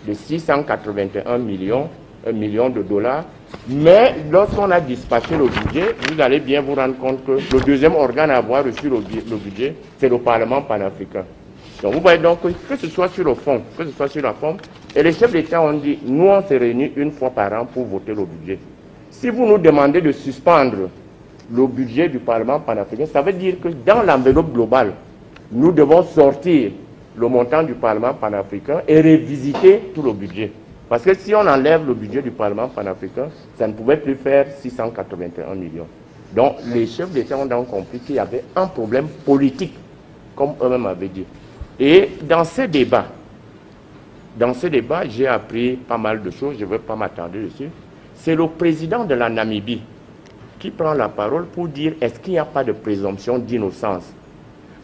de 681 millions de dollars. Mais lorsqu'on a dispatché le budget, vous allez bien vous rendre compte que le deuxième organe à avoir reçu le budget, c'est le Parlement panafricain. Donc vous voyez donc que ce soit sur le fond, que ce soit sur la forme, et les chefs d'État ont dit, nous on se réunit une fois par an pour voter le budget. Si vous nous demandez de suspendre le budget du Parlement panafricain, ça veut dire que dans l'enveloppe globale, nous devons sortir le montant du Parlement panafricain et revisiter tout le budget. Parce que si on enlève le budget du Parlement panafricain, ça ne pouvait plus faire 681 millions. Donc les chefs d'État ont donc compris qu'il y avait un problème politique, comme eux-mêmes avaient dit. Et dans ces débats, j'ai appris pas mal de choses, je ne vais pas m'attarder dessus. C'est le président de la Namibie qui prend la parole pour dire est-ce qu'il n'y a pas de présomption d'innocence?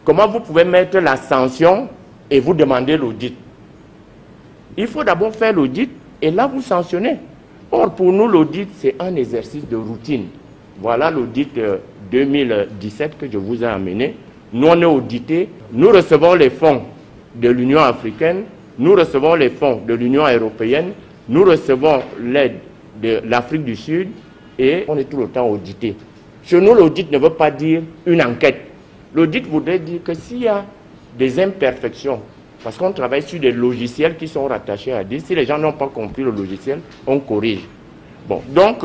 Comment vous pouvez mettre la sanction et vous demander l'audit? Il faut d'abord faire l'audit et là vous sanctionnez. Or pour nous l'audit c'est un exercice de routine. Voilà l'audit 2017 que je vous ai amené. Nous on est audité, nous recevons les fonds de l'Union africaine, nous recevons les fonds de l'Union européenne, nous recevons l'aide de l'Afrique du Sud et on est tout le temps audité. Chez nous l'audit ne veut pas dire une enquête. L'audit voudrait dire que s'il y a des imperfections, parce qu'on travaille sur des logiciels qui sont rattachés à dire, si les gens n'ont pas compris le logiciel, on corrige. Bon, donc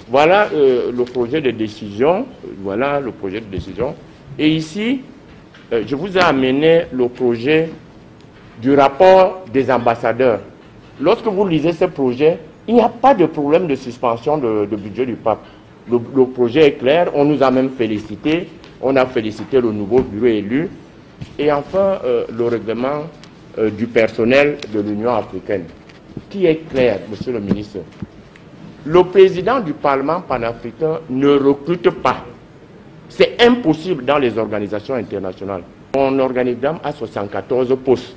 voilà le projet de décision. Voilà le projet de décision. Et ici, je vous ai amené le projet du rapport des ambassadeurs. Lorsque vous lisez ce projet, il n'y a pas de problème de suspension de budget du pape. Le projet est clair, on nous a même félicité. On a félicité le nouveau bureau élu. Et enfin, le règlement du personnel de l'Union africaine, qui est clair, monsieur le ministre. Le président du Parlement panafricain ne recrute pas. C'est impossible dans les organisations internationales. Mon organigramme a 74 postes.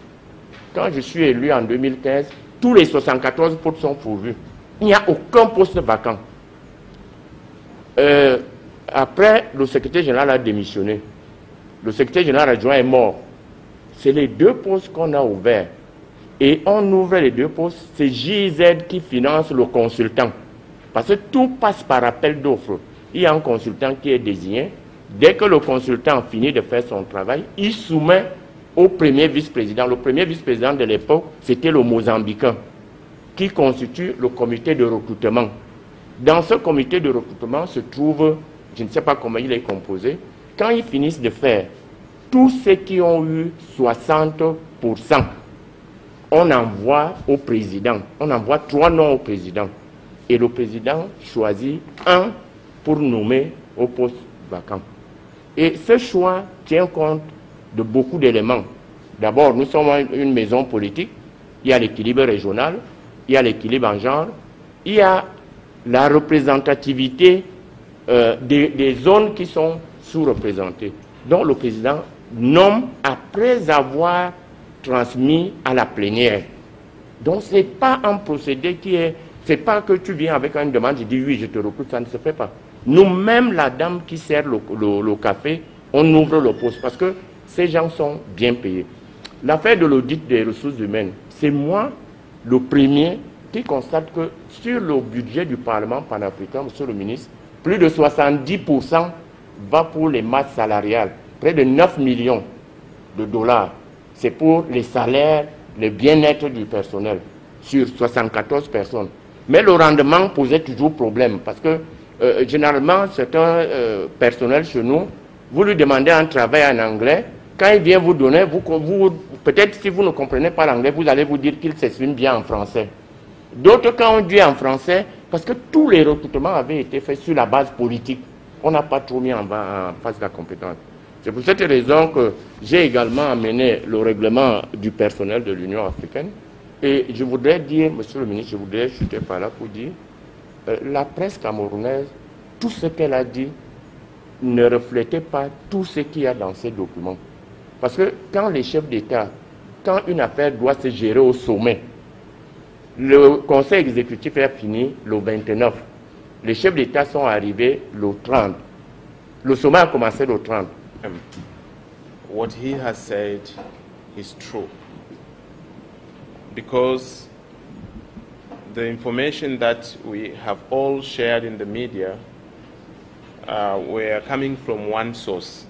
Quand je suis élu en 2015, tous les 74 postes sont pourvus. Il n'y a aucun poste vacant. Après, le secrétaire général a démissionné. Le secrétaire général adjoint est mort. C'est les deux postes qu'on a ouverts. Et on ouvre les deux postes. C'est JZ qui finance le consultant. Parce que tout passe par appel d'offres. Il y a un consultant qui est désigné. Dès que le consultant finit de faire son travail, il soumet au premier vice-président. Le premier vice-président de l'époque, c'était le Mozambicain, qui constitue le comité de recrutement. Dans ce comité de recrutement se trouve, je ne sais pas comment il est composé, quand ils finissent de faire, tous ceux qui ont eu 60%, on envoie au président. On envoie 3 noms au président. Et le président choisit un pour nommer au poste vacant. Et ce choix tient compte de beaucoup d'éléments. D'abord, nous sommes une maison politique. Il y a l'équilibre régional, il y a l'équilibre en genre, il y a la représentativité des zones qui sont sous-représentées. Donc le président nomme après avoir transmis à la plénière. Donc ce n'est pas un procédé qui est... C'est pas que tu viens avec une demande, je dis oui, je te recrute, ça ne se fait pas. Nous-mêmes, la dame qui sert le café, on ouvre le poste parce que ces gens sont bien payés. L'affaire de l'audit des ressources humaines, c'est moi le premier qui constate que sur le budget du Parlement panafricain, monsieur le ministre, plus de 70% va pour les masses salariales. Près de 9 millions de dollars. C'est pour les salaires, le bien-être du personnel sur 74 personnes. Mais le rendement posait toujours problème parce que généralement, certains personnels chez nous, vous lui demandez un travail en anglais, quand il vient vous donner, peut-être si vous ne comprenez pas l'anglais, vous allez vous dire qu'il s'exprime bien en français. D'autres, quand on dit en français, parce que tous les recrutements avaient été faits sur la base politique, on n'a pas trop mis en face de la compétence. C'est pour cette raison que j'ai également amené le règlement du personnel de l'Union africaine. Et je voudrais dire, monsieur le ministre, je voudrais chuter par là pour dire, la presse camerounaise, tout ce qu'elle a dit ne reflétait pas tout ce qu'il y a dans ces documents. Parce que quand les chefs d'État, quand une affaire doit se gérer au sommet, le conseil exécutif est fini le 29. Les chefs d'État sont arrivés le 30. Le sommet a commencé le 30. What he has said is true. Because the information that we have all shared in the media were coming from one source.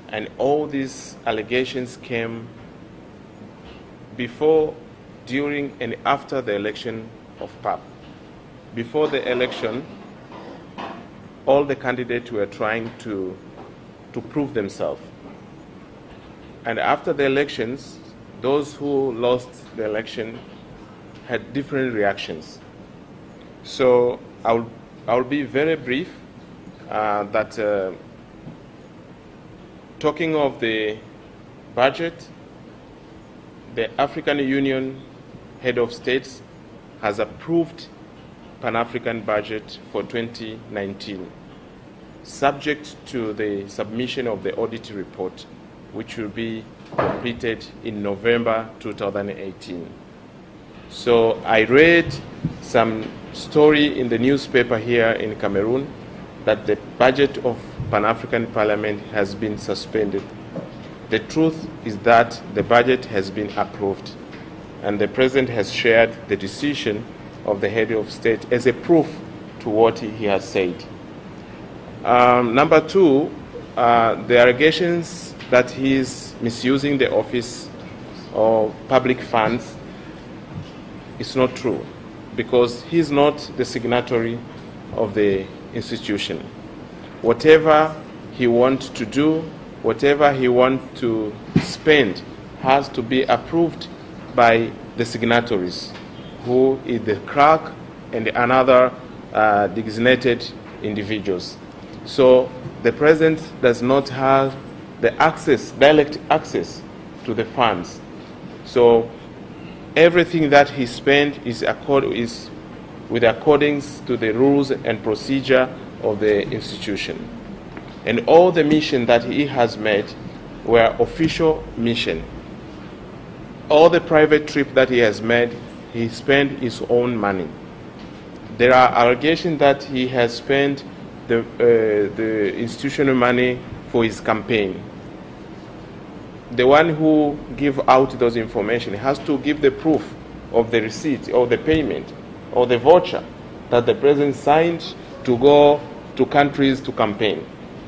And all these allegations came before, during, and after the election of PAP. Before the election, all the candidates were trying to prove themselves. And after the elections, those who lost the election had different reactions. So I'll be very brief. Talking of the budget, the African Union head of states has approved Pan-African budget for 2019, subject to the submission of the audit report, which will be completed in November 2018. So I read some story in the newspaper here in Cameroon that the budget of Pan-African Parliament has been suspended. The truth is that the budget has been approved, and the President has shared the decision of the head of state as a proof to what he has said. Number two, the allegations that he is misusing the office or public funds is not true, because he is not the signatory of the institution. Whatever he wants to do, whatever he wants to spend, has to be approved by the signatories, who is the clerk and another designated individuals. So the President does not have the access, direct access to the funds. So everything that he spent is with accordance to the rules and procedure of the institution. And all the mission that he has made were official mission. All the private trip that he has made, he spent his own money. There are allegations that he has spent the institutional money for his campaign. The one who give out those information has to give the proof of the receipt or the payment or the voucher that the President signed to go to countries to campaign.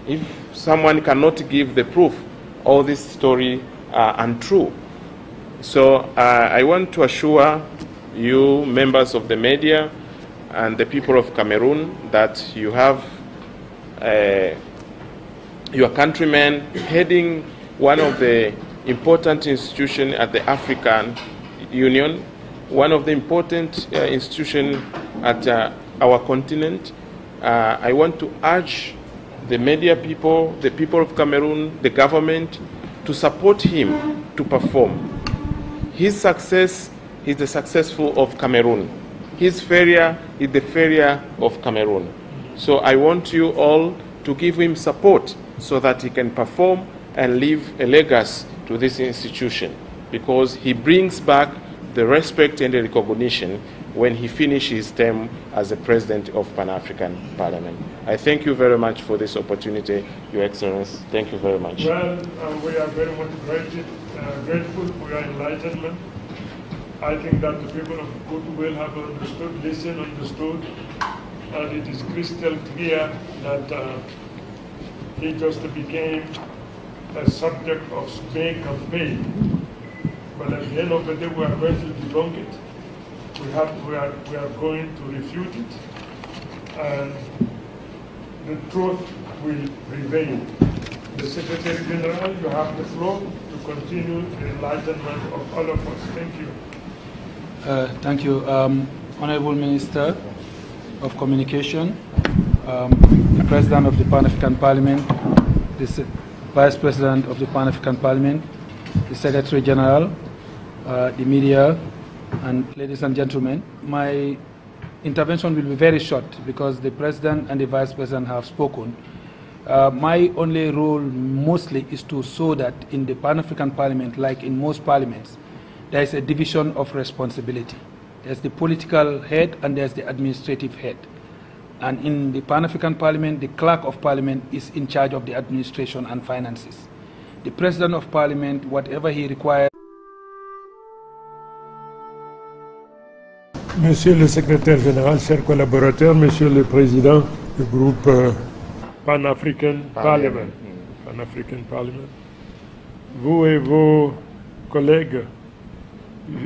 If someone cannot give the proof, all this story are untrue. So I want to assure you, members of the media, and the people of Cameroon, that you have your countrymen heading one of the important institutions at the African Union, one of the important institutions at our continent. I want to urge the media people, the people of Cameroon, the government, to support him to perform. His success is the successful of Cameroon. His failure is the failure of Cameroon. So I want you all to give him support so that he can perform and leave a legacy to this institution, because he brings back the respect and the recognition when he finishes his term as the President of Pan-African Parliament. I thank you very much for this opportunity, Your Excellency. Thank you very much. Well, we are very much grateful for your enlightenment. I think that the people of Goodwill have understood, and it is crystal clear that It just became a subject of smear campaign. But at the end of the day, we are going to debunk it. We are going to refute it, and the truth will prevail. The Secretary General, you have the floor to continue the enlightenment of all of us. Thank you. Thank you. Honorable Minister of Communication, the President of the Pan-African Parliament, the Vice President of the Pan-African Parliament, the Secretary General, the media, and ladies and gentlemen, my intervention will be very short because the President and the Vice President have spoken. My only role mostly is to show that in the Pan-African Parliament, like in most parliaments, there is a division of responsibility. There's the political head and there's the administrative head. And in the Pan-African Parliament, the Clerk of Parliament is in charge of the administration and finances. The President of Parliament, whatever he requires. Monsieur le Secrétaire Général, chers collaborateurs, Monsieur le Président du groupe Pan-African Parliament. Pan-African Parliament. Vous et vos collègues,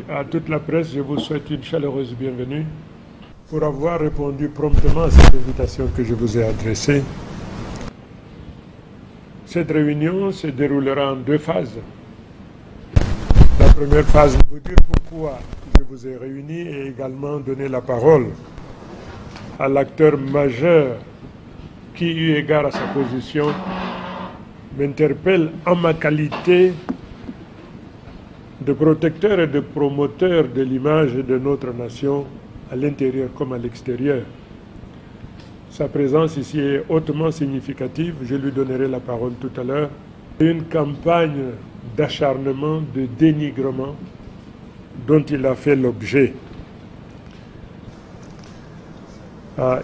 à toute la presse, je vous souhaite une chaleureuse bienvenue pour avoir répondu promptement à cette invitation que je vous ai adressée. Cette réunion se déroulera en deux phases. La première phase, vous dire pourquoi je vous ai réunis et également donner la parole à l'acteur majeur qui, eu égard à sa position, m'interpelle en ma qualité de protecteur et de promoteur de l'image de notre nation à l'intérieur comme à l'extérieur. Sa présence ici est hautement significative, je lui donnerai la parole tout à l'heure. Une campagne d'acharnement, de dénigrement dont il a fait l'objet.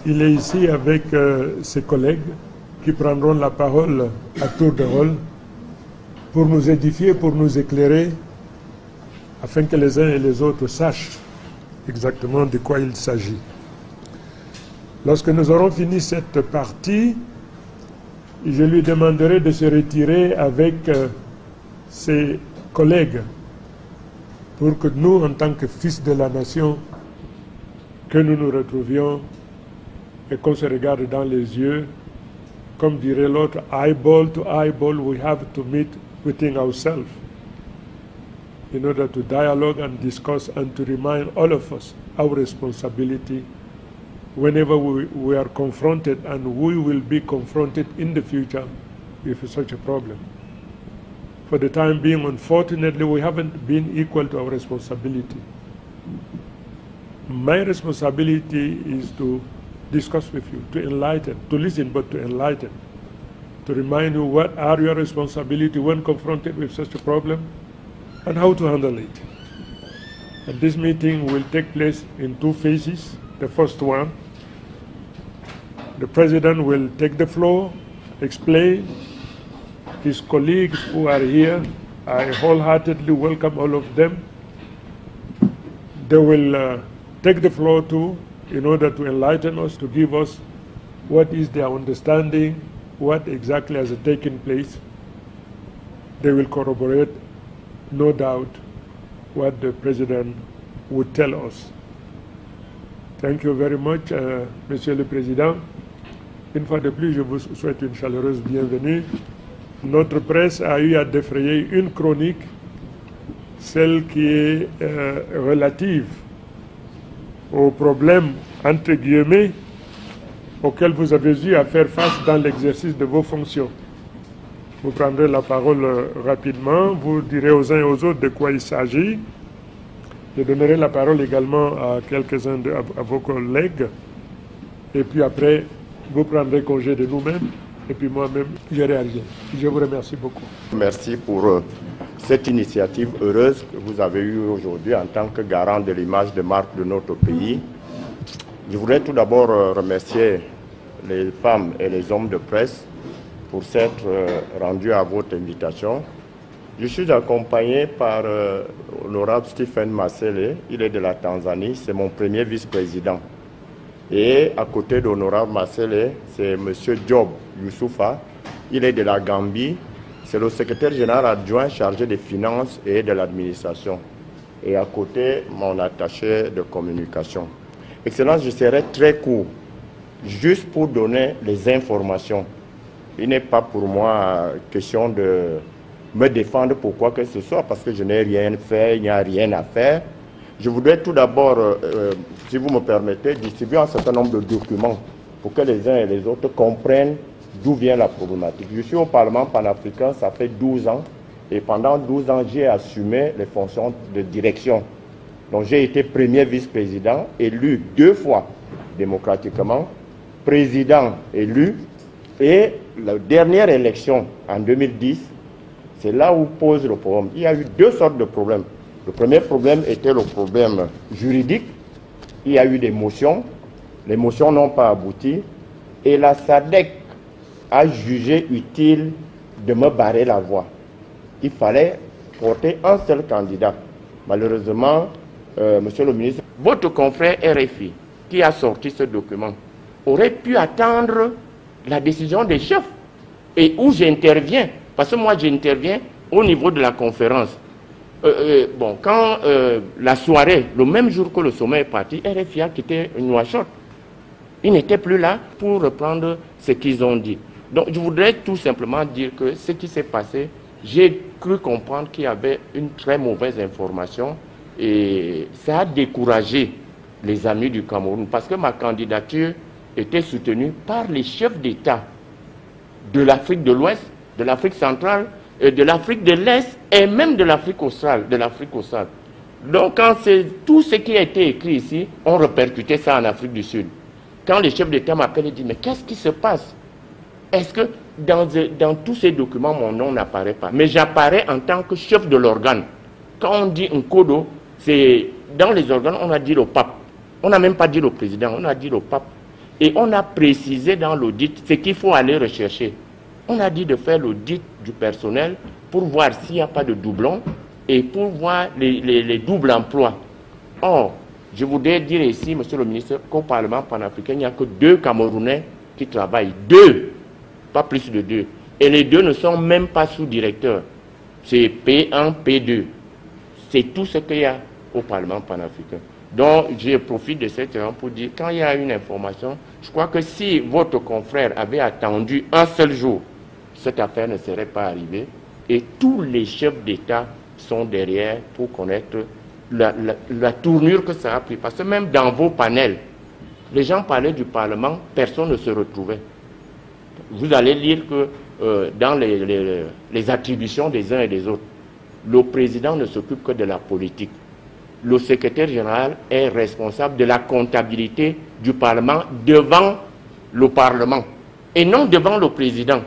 Il est ici avec ses collègues qui prendront la parole à tour de rôle pour nous édifier, pour nous éclairer, afin que les uns et les autres sachent exactement de quoi il s'agit. Lorsque nous aurons fini cette partie, je lui demanderai de se retirer avec ses collègues pour que nous, en tant que fils de la nation, que nous nous retrouvions et qu'on se regarde dans les yeux, comme dirait l'autre, eyeball to eyeball, we have to meet within ourselves in order to dialogue and discuss and to remind all of us our responsibility whenever we are confronted, and we will be confronted in the future with such a problem. For the time being, unfortunately, we haven't been equal to our responsibility. My responsibility is to discuss with you, to enlighten, to listen but to enlighten, to remind you what are your responsibilities when confronted with such a problem and how to handle it. And this meeting will take place in two phases. The first one, the President will take the floor, explain. His colleagues who are here, I wholeheartedly welcome all of them. They will take the floor too in order to enlighten us, to give us what is their understanding, what exactly has taken place. They will corroborate, no doubt, what the President would tell us. Thank you very much, Monsieur le Président. Une fois de plus, je vous souhaite une chaleureuse bienvenue. Notre presse a eu à défrayer une chronique, celle qui est relative aux problèmes, entre guillemets, auxquels vous avez eu à faire face dans l'exercice de vos fonctions. Vous prendrez la parole rapidement, vous direz aux uns et aux autres de quoi il s'agit. Je donnerai la parole également à quelques-uns de vos collègues. Et puis après, vous prendrez congé de nous-mêmes. Et puis moi-même, je réagis. Je vous remercie beaucoup. Merci pour cette initiative heureuse que vous avez eue aujourd'hui en tant que garant de l'image de marque de notre pays. Je voudrais tout d'abord remercier les femmes et les hommes de presse pour s'être rendus à votre invitation. Je suis accompagné par l'honorable Stephen Masele, il est de la Tanzanie, c'est mon premier vice-président. Et à côté de l'honorable Masele, c'est M. Job Youssoufa, il est de la Gambie. C'est le secrétaire général adjoint chargé des finances et de l'administration. Et à côté, mon attaché de communication. Excellence, je serai très court, juste pour donner les informations. Il n'est pas pour moi question de me défendre pour quoi que ce soit, parce que je n'ai rien fait, il n'y a rien à faire. Je voudrais tout d'abord, si vous me permettez, distribuer un certain nombre de documents pour que les uns et les autres comprennent d'où vient la problématique. Je suis au Parlement panafricain, ça fait 12 ans, et pendant 12 ans, j'ai assumé les fonctions de direction. Donc j'ai été premier vice-président, élu 2 fois démocratiquement, président élu, et la dernière élection en 2010, c'est là où pose le problème. Il y a eu 2 sortes de problèmes. Le premier problème était le problème juridique. Il y a eu des motions. Les motions n'ont pas abouti. Et la SADC a jugé utile de me barrer la voie. Il fallait porter un seul candidat. Malheureusement, monsieur le ministre, votre confrère RFI, qui a sorti ce document, aurait pu attendre la décision des chefs et où j'interviens. Parce que moi, j'interviens au niveau de la conférence. Bon, quand la soirée, le même jour que le sommet est parti, RFI a quitté Nouakchott. Ils n'étaient plus là pour reprendre ce qu'ils ont dit. Donc, je voudrais tout simplement dire que ce qui s'est passé, j'ai cru comprendre qu'il y avait une très mauvaise information et ça a découragé les amis du Cameroun parce que ma candidature était soutenue par les chefs d'État de l'Afrique de l'Ouest, de l'Afrique centrale, de l'Afrique de l'Est et même de l'Afrique australe. Donc, quand tout ce qui a été écrit ici, on répercutait ça en Afrique du Sud. Quand les chefs d'État m'appellent et disent, mais qu'est-ce qui se passe? Est-ce que dans tous ces documents, mon nom n'apparaît pas? Mais j'apparais en tant que chef de l'organe. Quand on dit Nkodo, c'est dans les organes, on a dit le pape. On n'a même pas dit le président, on a dit le pape. Et on a précisé dans l'audit ce qu'il faut aller rechercher. On a dit de faire l'audit du personnel pour voir s'il n'y a pas de doublons et pour voir les doubles emplois. Or, je voudrais dire ici, monsieur le ministre, qu'au Parlement panafricain, il n'y a que 2 Camerounais qui travaillent. 2, pas plus de 2. Et les 2 ne sont même pas sous-directeurs. C'est P1, P2. C'est tout ce qu'il y a au Parlement panafricain. Donc, je profite de cette heure pour dire, quand il y a une information, je crois que si votre confrère avait attendu un seul jour, cette affaire ne serait pas arrivée. Et tous les chefs d'État sont derrière pour connaître la tournure que ça a pris. Parce que même dans vos panels, les gens parlaient du Parlement, personne ne se retrouvait. Vous allez lire que dans les attributions des uns et des autres, le président ne s'occupe que de la politique. Le secrétaire général est responsable de la comptabilité du Parlement devant le Parlement et non devant le président.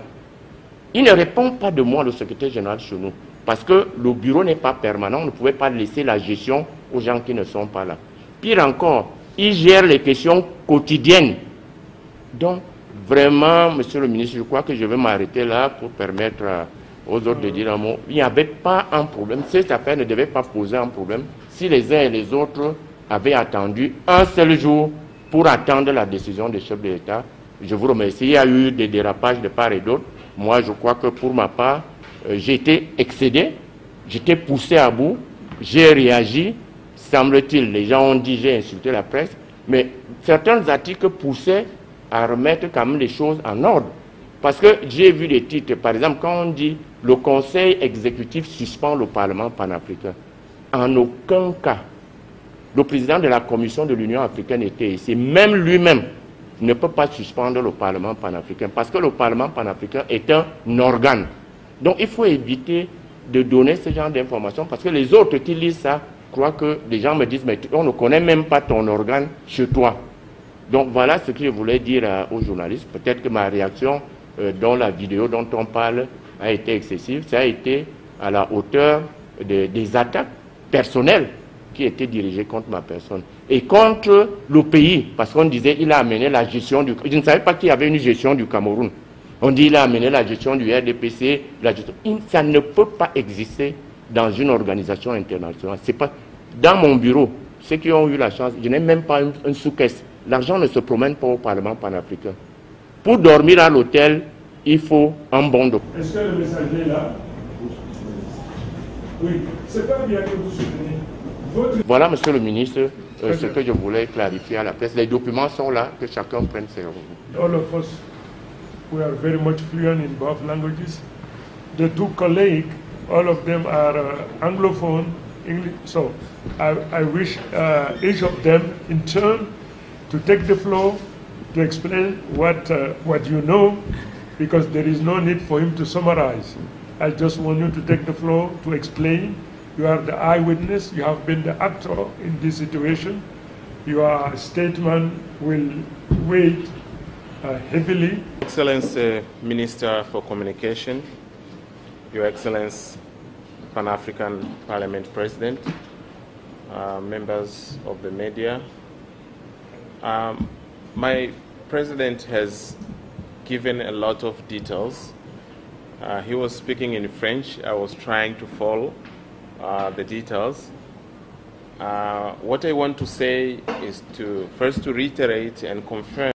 Il ne répond pas de moi, le secrétaire général, chez nous, parce que le bureau n'est pas permanent, on ne pouvait pas laisser la gestion aux gens qui ne sont pas là. Pire encore, il gère les questions quotidiennes. Donc, vraiment, monsieur le ministre, je crois que je vais m'arrêter là pour permettre aux autres de dire un mot. Il n'y avait pas un problème. Cette affaire ne devait pas poser un problème si les uns et les autres avaient attendu un seul jour pour attendre la décision des chefs de l'État. Je vous remercie. Il y a eu des dérapages de part et d'autre. Moi, je crois que pour ma part, j'ai été excédé, j'étais poussé à bout, j'ai réagi. Semble-t-il, les gens ont dit j'ai insulté la presse, mais certains articles poussaient à remettre quand même les choses en ordre. Parce que j'ai vu des titres, par exemple, quand on dit le Conseil exécutif suspend le Parlement panafricain, en aucun cas, le président de la Commission de l'Union africaine était ici, même lui-même ne peut pas suspendre le Parlement panafricain, parce que le Parlement panafricain est un organe. Donc il faut éviter de donner ce genre d'informations, parce que les autres qui lisent ça croient que les gens me disent, mais on ne connaît même pas ton organe chez toi. Donc voilà ce que je voulais dire aux journalistes. Peut-être que ma réaction dans la vidéo dont on parle a été excessive. Ça a été à la hauteur des attaques personnelles qui étaient dirigées contre ma personne. Et contre le pays, parce qu'on disait qu'il a amené la gestion du... Je ne savais pas qu'il y avait une gestion du Cameroun. On dit qu'il a amené la gestion du RDPC. Ça ne peut pas exister dans une organisation internationale. C'est pas... Dans mon bureau, ceux qui ont eu la chance, je n'ai même pas une sous-caisse. L'argent ne se promène pas au Parlement panafricain. Pour dormir à l'hôtel, il faut un bon document. Est-ce que le messager est là? Oui, c'est pas bien que vous souteniez. Voilà, monsieur le ministre, ce que je voulais clarifier à la presse. Les documents sont là, que chacun prenne ses revenus. All of us, we are very much fluent in both languages. The two colleagues, all of them are Anglophone, English. So I wish each of them in turn to take the floor to explain what you know, because there is no need for him to summarize. I just want you to take the floor to explain. You are the eyewitness. You have been the actor in this situation. Your statement will weigh heavily. Excellency Minister for Communication, Your Excellency Pan-African Parliament President, members of the media. My president has given a lot of details. He was speaking in French. I was trying to follow the details. What I want to say is to first to reiterate and confirm